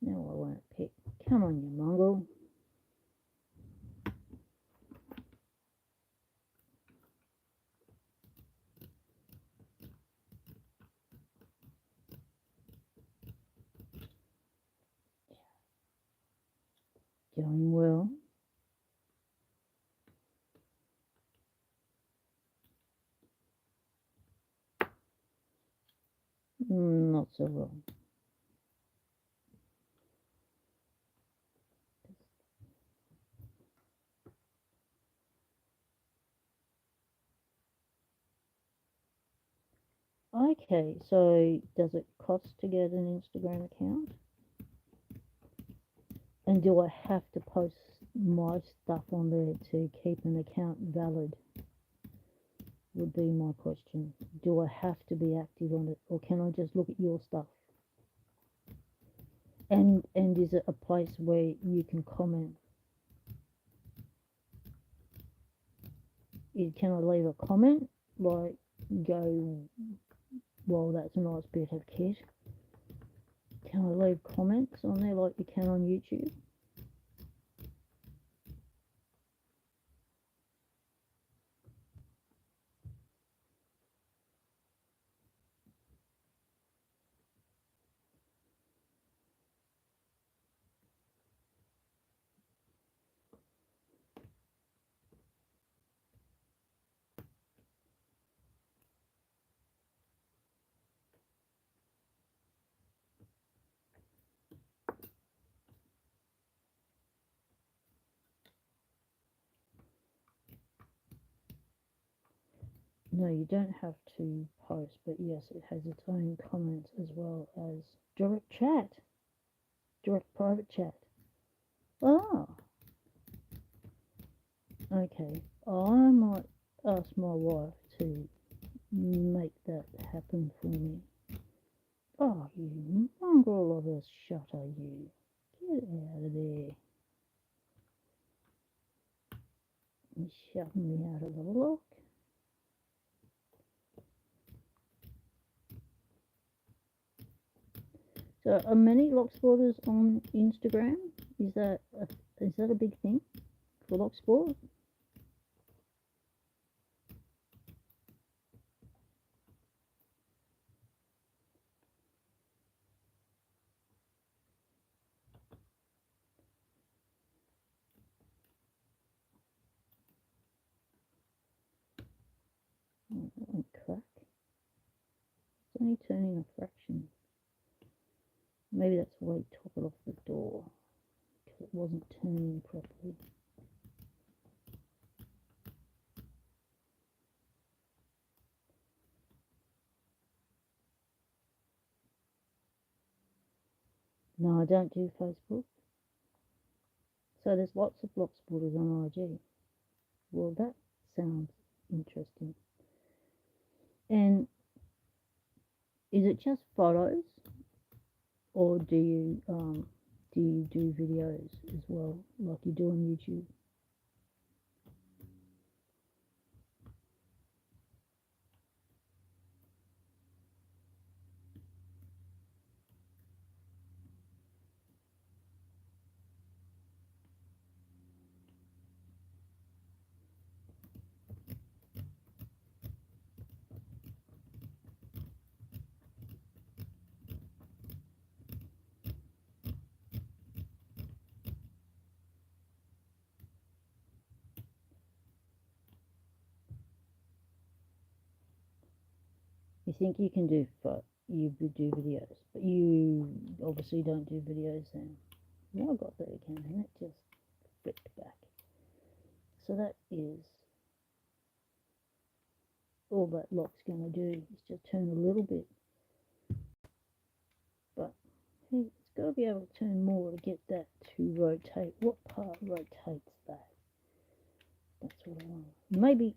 Now I won't pick. Come on, you mongrel. Going well. Not so well. Okay, so does it cost to get an Instagram account? And do I have to post my stuff on there to keep an account valid? Would be my question. Do I have to be active on it, or can I just look at your stuff? And is it a place where you can comment? Can I leave a comment? Like, go, well, that's a nice bit of kit. Can I leave comments on there like you can on YouTube? No, you don't have to post, but yes, it has its own comments as well as direct chat, direct private chat. Oh, okay. I might ask my wife to make that happen for me. Oh, you mongrel of a shutter, you. Get out of there. You're shoving me out of the lock. So are many Locksporters on Instagram? Is that a big thing for Locksport? Oh, that went crack. It's only turning a fraction. Maybe that's why you top it off the door, because it wasn't turning properly. No, I don't do Facebook. So there's lots of Locksporters on IG. Well, that sounds interesting. And is it just photos, or do you do videos as well, like you do on YouTube? You think you can do videos, but you obviously don't do videos then. Now I got that again, and it just flipped back. So that is all that lock's going to do is just turn a little bit. But hey, it's got to be able to turn more to get that to rotate. What part rotates that? That's what I want. Maybe,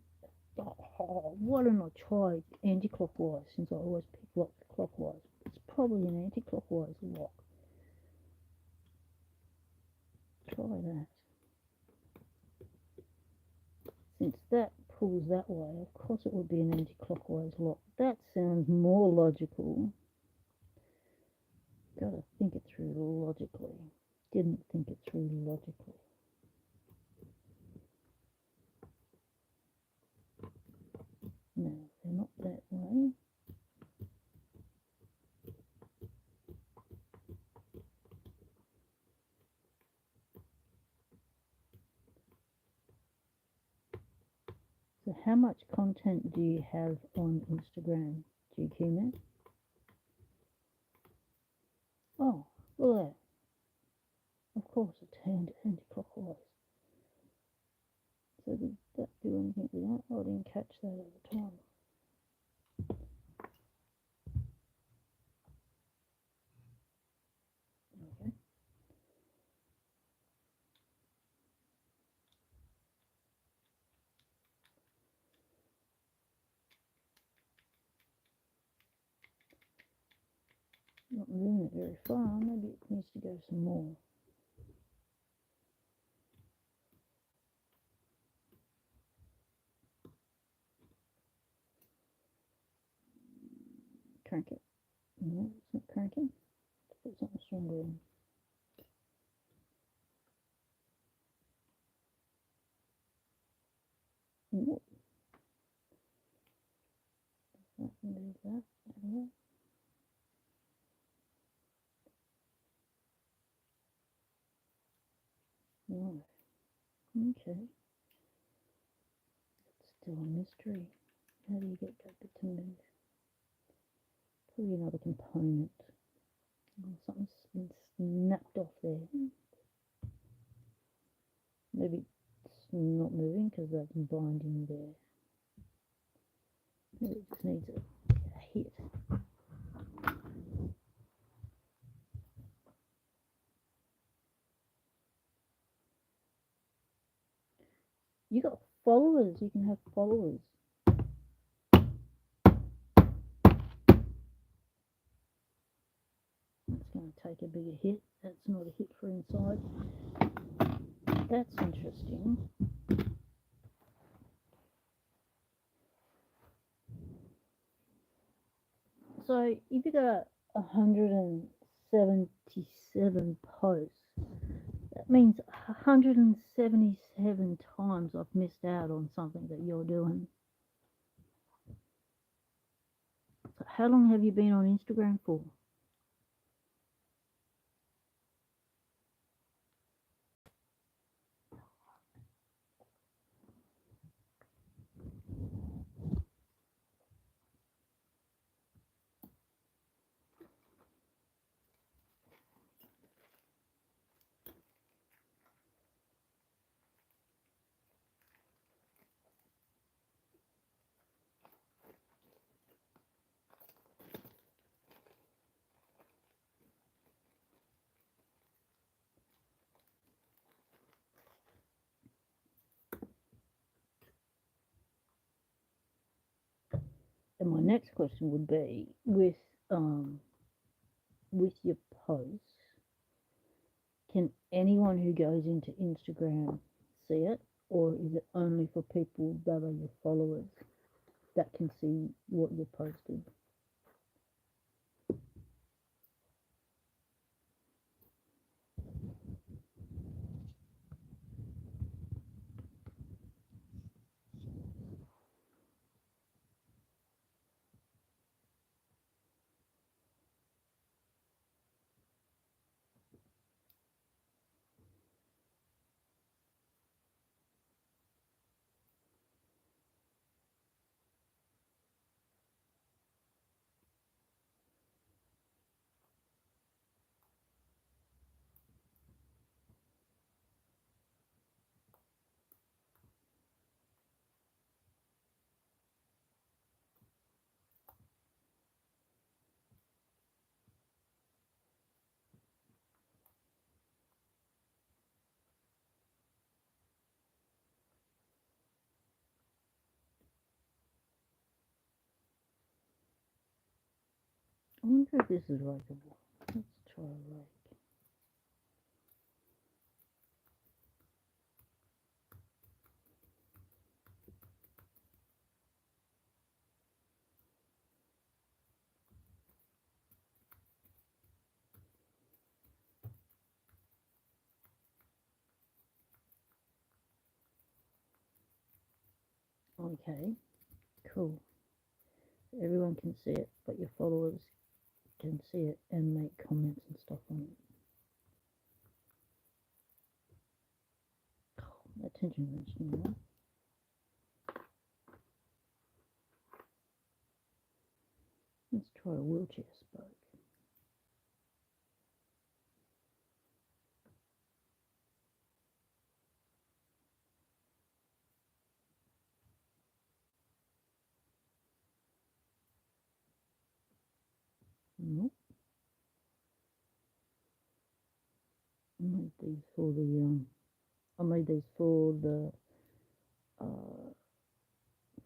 why don't I try anti-clockwise, since I always pick locks clockwise? It's probably an anti-clockwise lock. Try that. Since that pulls that way, of course it would be an anti-clockwise lock. That sounds more logical. Gotta think it through logically. Didn't think it through logically. No, they're not that way. So how much content do you have on Instagram, GQ? Oh, look at that. Of course, it's anti-clockwise. So did that do anything with that? Oh, I didn't catch that at the time. Okay. Not moving it very far. Maybe it needs to go some more. Crank it. No, it's not cranking. Let's put something stronger in. Nope. Move that out of there. No. Okay. It's still a mystery. How do you get that bit to move? Probably another component. Oh, something's been snapped off there. Maybe it's not moving because that's binding there. It just needs a hit. You got followers. You can have followers. It's going to take a bigger hit. That's not a hit for inside. That's interesting. So if you got 177 posts, that means 177 times I've missed out on something that you're doing. So how long have you been on Instagram for? And my next question would be with your posts, can anyone who goes into Instagram see it, or is it only for people that are your followers that can see what you're posting? I wonder if this is rakeable. Let's try a rake. Okay, cool. Everyone can see it, but your followers can see it and make comments and stuff on it. Oh, attention wrenching. Let's try a wheelchair spoke. Nope. I made these for the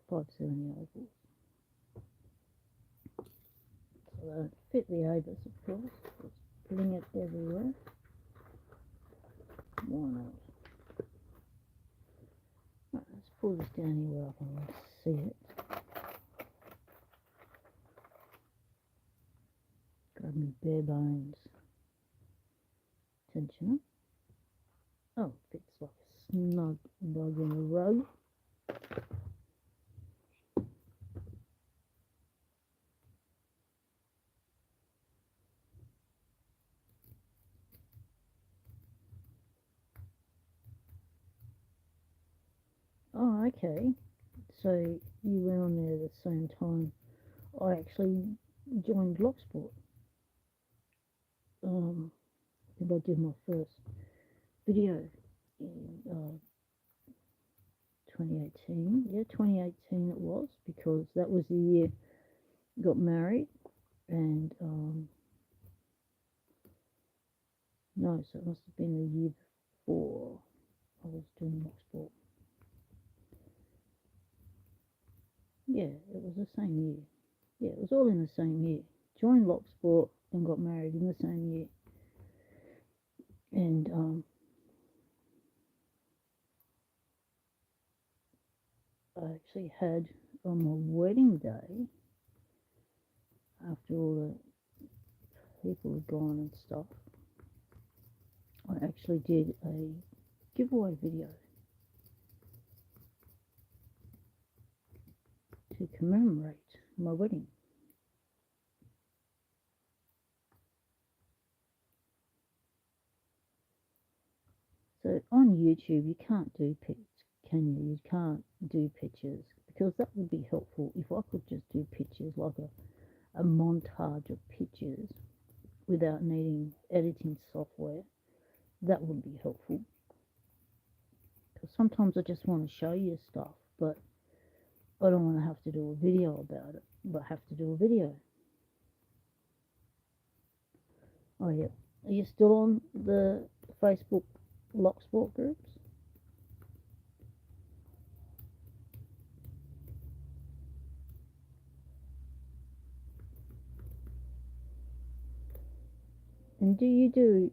570 ovals. So they don't fit the Avis, of course. Just fling it everywhere. Why not? Right, let's pull this down here where I can see it. Grab me bare bones tensioner. Oh, it fits like a snug bug in a rug. Oh, okay. So you went on there at the same time I actually joined Locksport. I think I did my first video in 2018. Yeah, 2018 it was, because that was the year I got married. And no, so it must have been the year before I was doing Locksport. Yeah, it was the same year. Yeah, it was all in the same year. Joined Locksport and got married in the same year. And I actually had, on my wedding day, after all the people had gone and stuff, I actually did a giveaway video to commemorate my wedding. So on YouTube you can't do pictures, can you? You can't do pictures, because that would be helpful if I could just do pictures, like a montage of pictures without needing editing software. That would be helpful, because sometimes I just want to show you stuff, but I don't want to have to do a video about it, but have to do a video. Oh yeah, are you still on the Facebook Locksport groups? And do you do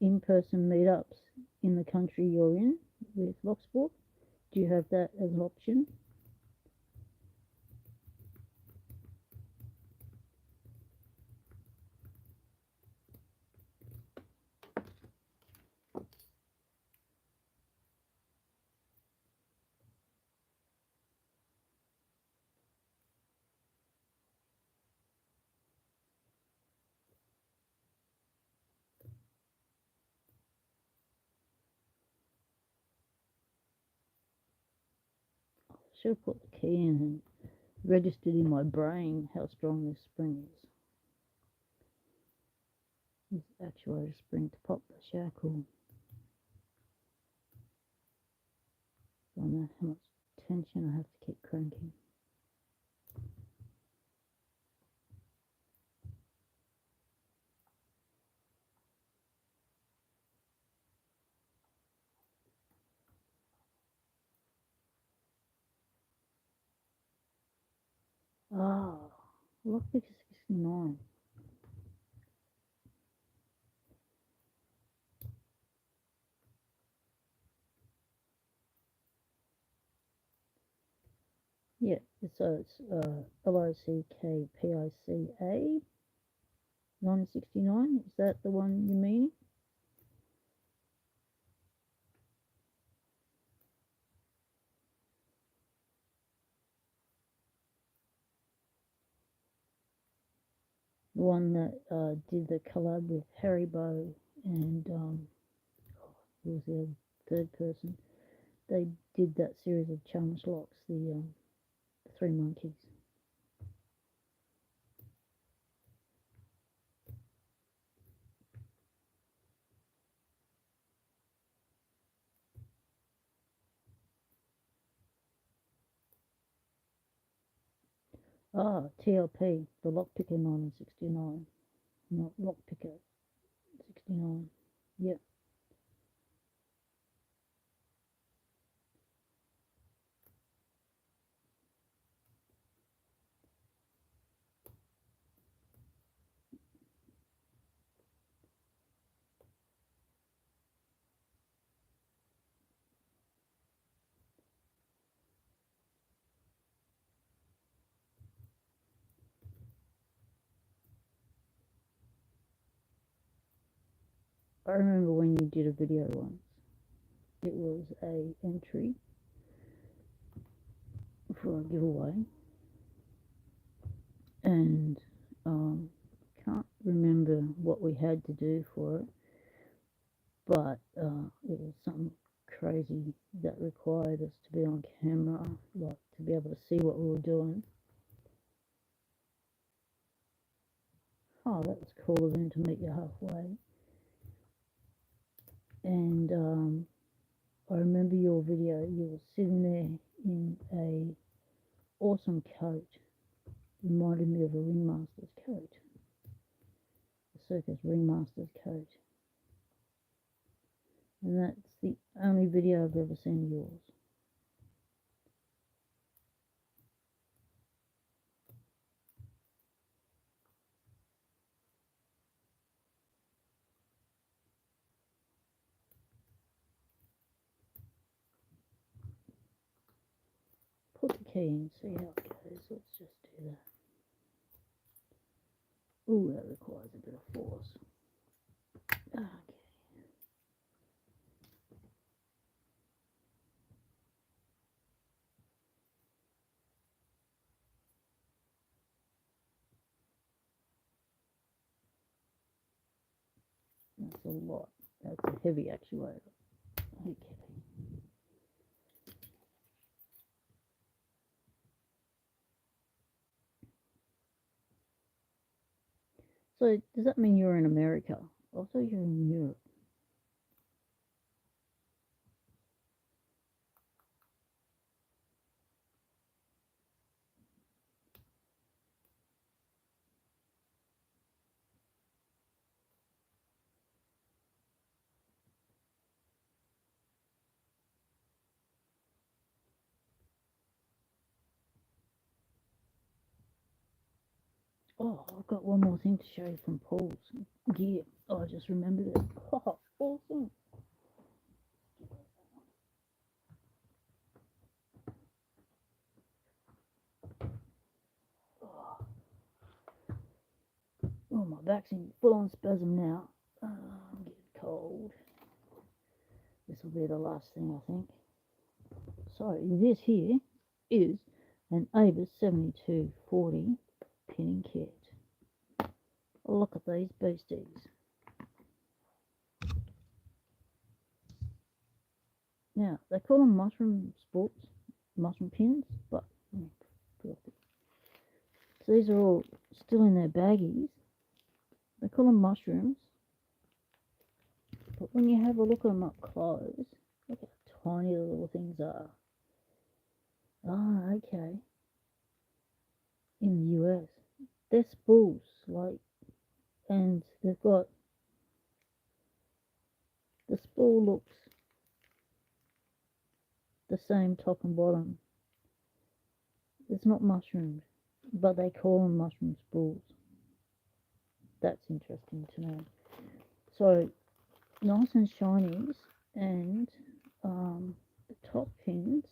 in-person meetups in the country you're in with Locksport? Do you have that as an option? I should have put the key in and registered in my brain how strong this spring is. This actuator spring to pop the shackle. I don't know how much tension I have to keep cranking. Ah, lockpick 69. Yeah, so it's Lockpica 1969. Is that the one you mean? The one that did the collab with Haribo and who was the third person? They did that series of challenge locks, the Three Monkeys. Ah, TLP, the Lockpicker 1969, not Lockpicker 69. Yep. I remember when you did a video once. It was a entry for a giveaway, and can't remember what we had to do for it, but it was something crazy that required us to be on camera, like to be able to see what we were doing. Oh, that was cool of them to meet you halfway. And I remember your video, you were sitting there in a awesome coat. Reminded me of a ringmaster's coat. A circus ringmaster's coat. And that's the only video I've ever seen of yours. Put the key in, see how it goes. Let's just do that. Ooh, that requires a bit of force. Okay. That's a lot. That's a heavy actuator. Okay. So does that mean you're in America? I thought you were in Europe. Oh, I've got one more thing to show you from Paul's gear. Oh, I just remembered it. Oh, awesome. Oh, my back's in full-on spasm now. I'm getting cold. This will be the last thing, I think. So, this here is an Avis 7240 pinning kit. Look at these beasties. Now, they call them mushroom pins, but so these are all still in their baggies. They call them mushrooms, but when you have a look at them up close, look how tiny the little things are. Ah, okay. In the US, they're spools, like, and they've got, the spool looks the same top and bottom. It's not mushroomed, but they call them mushroom spools. That's interesting to know. So nice and shiny, and the top pins,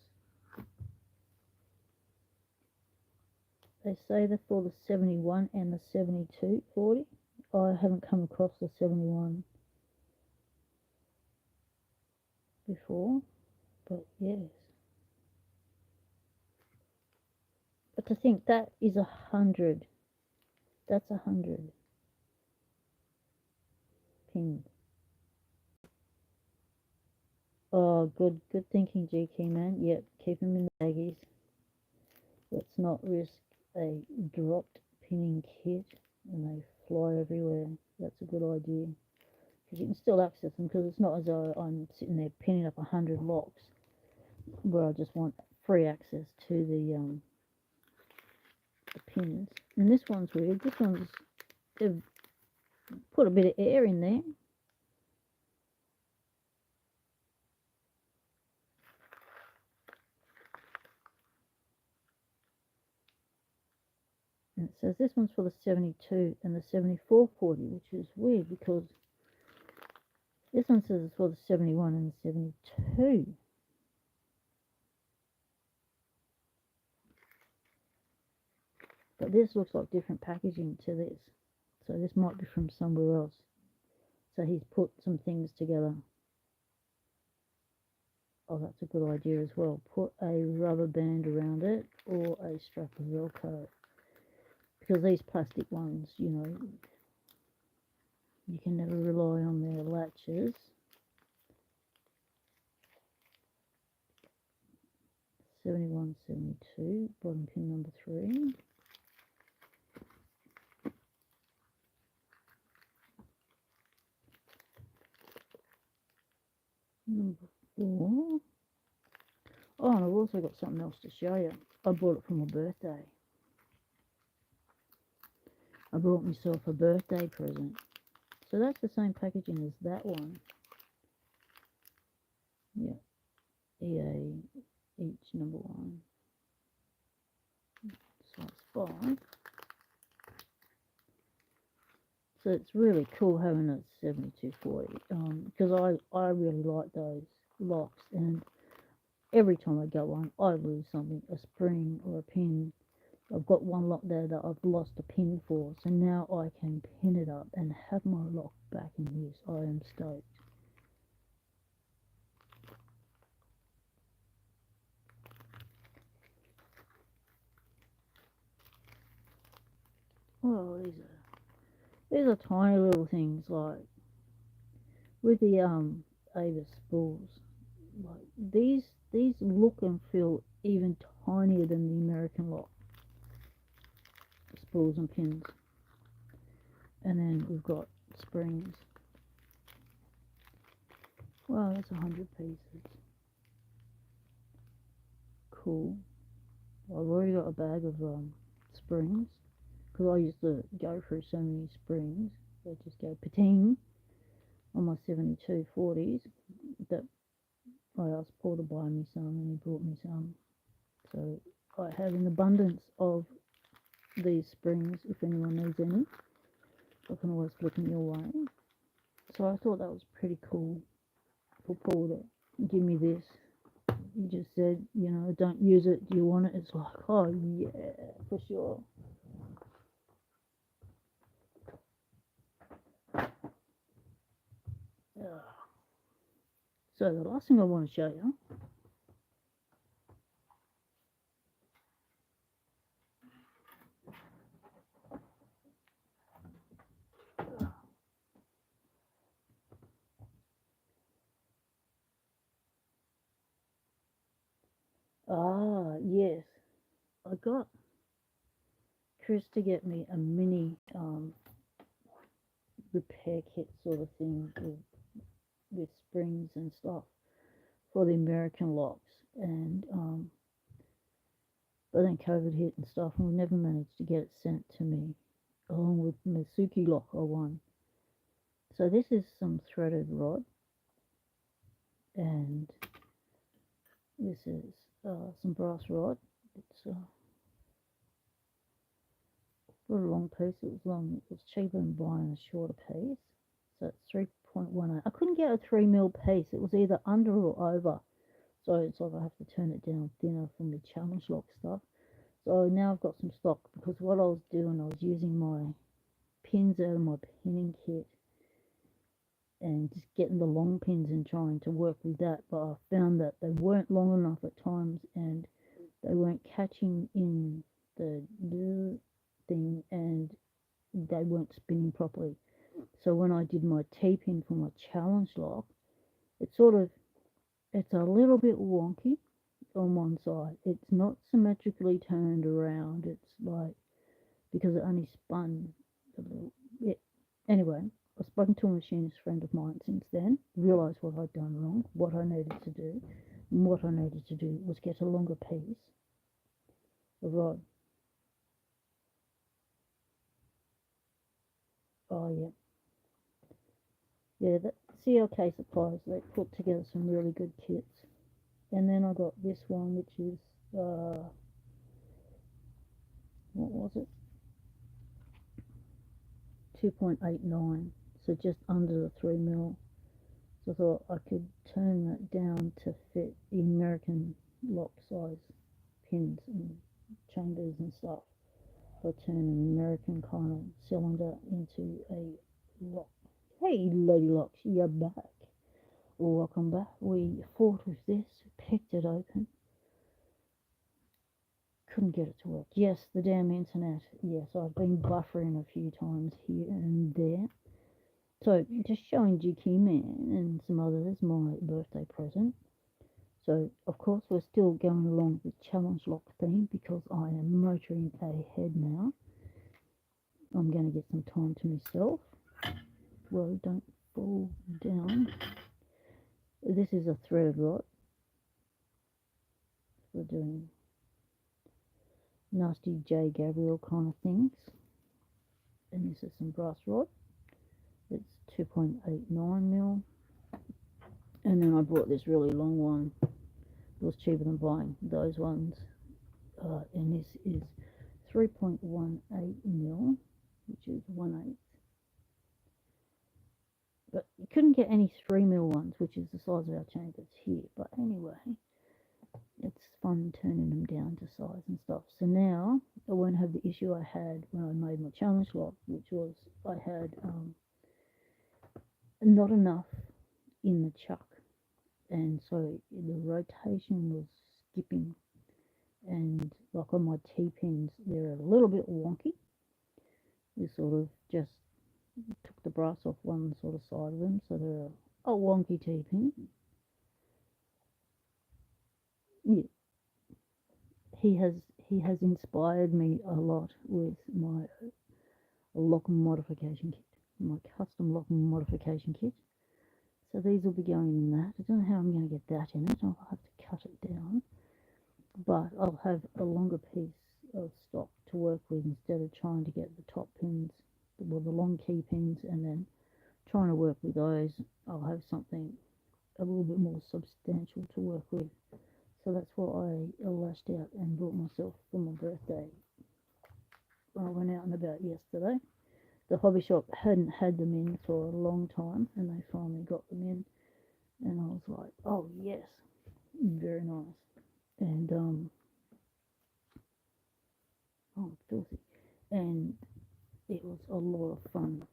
they say they're for the 71 and the 7240. I haven't come across the 71 before, but yes. But to think that is 100, that's 100 pins. Oh, good thinking, GK man. Yep, keep them in the baggies. Let's not risk a dropped pinning kit and they fly everywhere. That's a good idea. Because you can still access them, because it's not as though I'm sitting there pinning up 100 locks where I just want free access to the pins. And this one's weird. This one's, they've put a bit of air in there. And it says this one's for the 72 and the 7440, which is weird because this one says it's for the 71 and the 72. But this looks like different packaging to this. So this might be from somewhere else. So he's put some things together. Oh, that's a good idea as well. Put a rubber band around it or a strap of Velcro. Because these plastic ones, you know, you can never rely on their latches. 71, 72, bottom pin number 3. Number 4. got something else to show you. I bought it for my birthday. I brought myself a birthday present. So that's the same packaging as that one. Yeah. EA each number 1. Size 5. So it's really cool having a 7240. Because I really like those locks, and every time I go on, I lose something, a spring or a pin. I've got one lock there that I've lost a pin for, so now I can pin it up and have my lock back in use. I am stoked. Oh, these are tiny little things, like with the Avis spools. Like these look and feel even tinier than the American lock spools and pins. And then we've got springs. Wow, that's 100 pieces. Cool. I've already got a bag of springs, because I used to go through so many springs. I just go pating on my 7240s that I asked Paul to buy me some, and he brought me some. So I have an abundance of these springs. If anyone needs any, I can always flick them your way. So I thought that was pretty cool for Paul to give me this. He just said, you know, don't use it, do you want it? It's like, oh yeah, for sure. So the last thing I want to show you yes, I got Chris to get me a mini repair kit sort of thing with springs and stuff for the American locks, and but then COVID hit and stuff, and we never managed to get it sent to me along with Masuki locker one. So this is some threaded rod, and this is some brass rod. It's for a long piece. It was cheaper than buying a shorter piece. So it's 3.18. I couldn't get a 3mm piece. It was either under or over. So it's like I have to turn it down thinner from the challenge lock stuff. So now I've got some stock, because what I was doing, I was using my pins out of my pinning kit and just getting the long pins and trying to work with that. But I found that they weren't long enough at times, and they weren't catching in the thing, and they weren't spinning properly. So when I did my T-pin for my challenge lock, it's a little bit wonky on one side. It's not symmetrically turned around. It's like, because it only spun a little bit. Anyway, I've spoken to a machinist friend of mine since then, realised what I'd done wrong, what I needed to do. And what I needed to do was get a longer piece of rod. Oh yeah. Yeah, that CLK Supplies, they put together some really good kits. And then I got this one, which is, what was it? 2.89, so just under the 3mm. So I thought I could turn that down to fit the American lock size pins and chambers and stuff. I turn an American kind of cylinder into a lock. Hey, Lady Locks, you're back. Welcome back. We fought with this, picked it open. Couldn't get it to work. Yes, the damn internet. Yes, I've been buffering a few times here and there. So, just showing GQ Man and some others my birthday present. So, of course, we're still going along with challenge lock theme, because I am motoring ahead now. I'm going to get some time to myself. Well, don't fall down. This is a threaded rod. for doing nasty J. Gabriel kind of things. And this is some brass rod. It's 2.89mm. And then I bought this really long one. It was cheaper than buying those ones. And this is 3.18mm, which is 1/8. But you couldn't get any 3mm ones, which is the size of our chain that's here. But anyway, it's fun turning them down to size and stuff. So now I won't have the issue I had when I made my challenge lock, which was I had not enough in the chuck, and so the rotation was skipping, and like on my T-pins, they're a little bit wonky. You sort of just took the brass off one sort of side of them, so they're a wonky T-pin. Yeah, he has inspired me a lot with my lock modification kit, my custom lock modification kit. So these will be going in that. I don't know how I'm going to get that in it. I'll have to cut it down, but I'll have a longer piece of stock to work with instead of trying to get the top pins, well, the long key pins, and then trying to work with those. I'll have something a little bit more substantial to work with. So that's what I lashed out and bought myself for my birthday. I went out and about yesterday. The hobby shop hadn't had them in for a long time, and they finally got them in, and I was like, oh yes, very nice. And oh, filthy. And it was a lot of fun.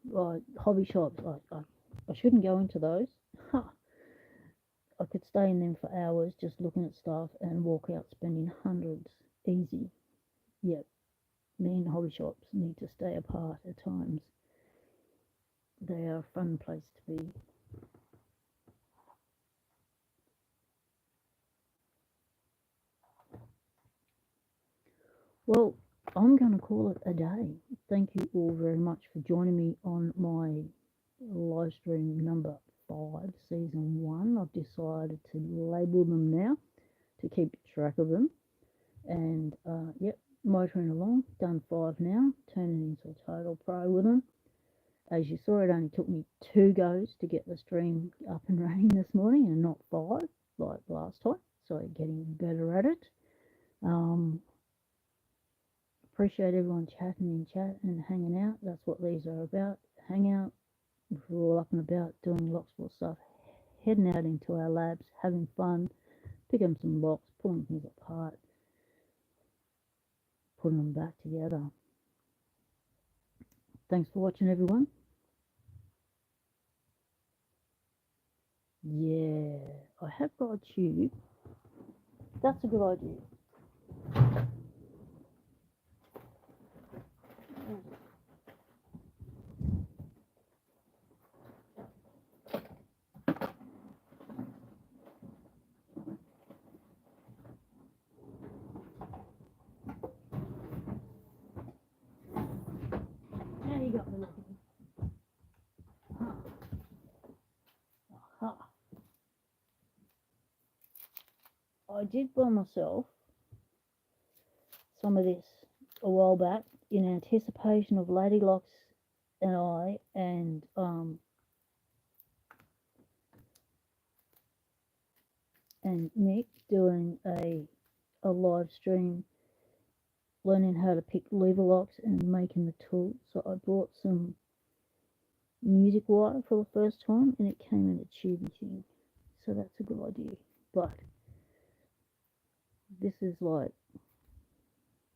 Hobby shops, I shouldn't go into those. I could stay in them for hours just looking at stuff and walk out spending hundreds easy. Yep, me and hobby shops need to stay apart at times. They are a fun place to be. Well, I'm going to call it a day. Thank you all very much for joining me on my live stream number 5, season 1. I've decided to label them now to keep track of them. And yep, motoring along, done 5 now, turning into a total pro with them. As you saw, it only took me 2 goes to get the stream up and running this morning, and not 5 like last time. So getting better at it. Appreciate everyone chatting in chat and hanging out. That's what these are about. Hangout. We're all up and about doing Locksport stuff, heading out into our labs, having fun, picking some locks, pulling things apart, putting them back together. Thanks for watching, everyone. Yeah, I have got a tube. That's a good idea. Now you got me looking. Aha. I did buy myself some of this a while back in anticipation of Lady Locks and I and Nick doing a live stream learning how to pick lever locks and making the tool. So I bought some music wire for the first time, and it came in a tubey thing, so that's a good idea. But this is like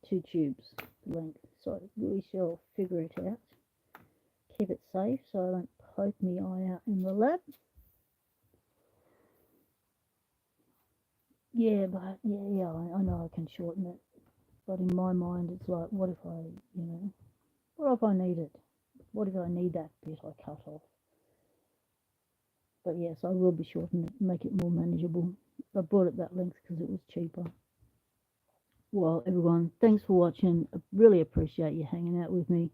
2 tubes length, so we shall figure it out. Keep it safe so I don't poke my eye out in the lab. Yeah, but yeah, I know I can shorten it, but in my mind it's like, what if I, what if I need it? What if I need that bit I cut off? But yes, I will be shortening it, make it more manageable. I bought it that length because it was cheaper. Well, everyone, thanks for watching. I really appreciate you hanging out with me.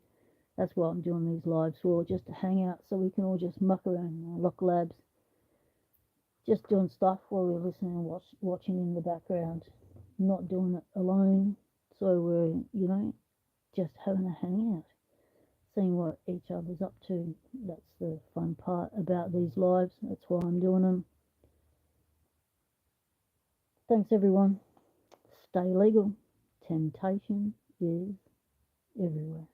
That's why I'm doing these lives for, just to hang out so we can all just muck around in our lock labs, just doing stuff while we're listening and watching in the background. not doing it alone. So we're, just having a hangout, seeing what each other's up to. That's the fun part about these lives. That's why I'm doing them. Thanks, everyone. Stay legal. Temptation is everywhere.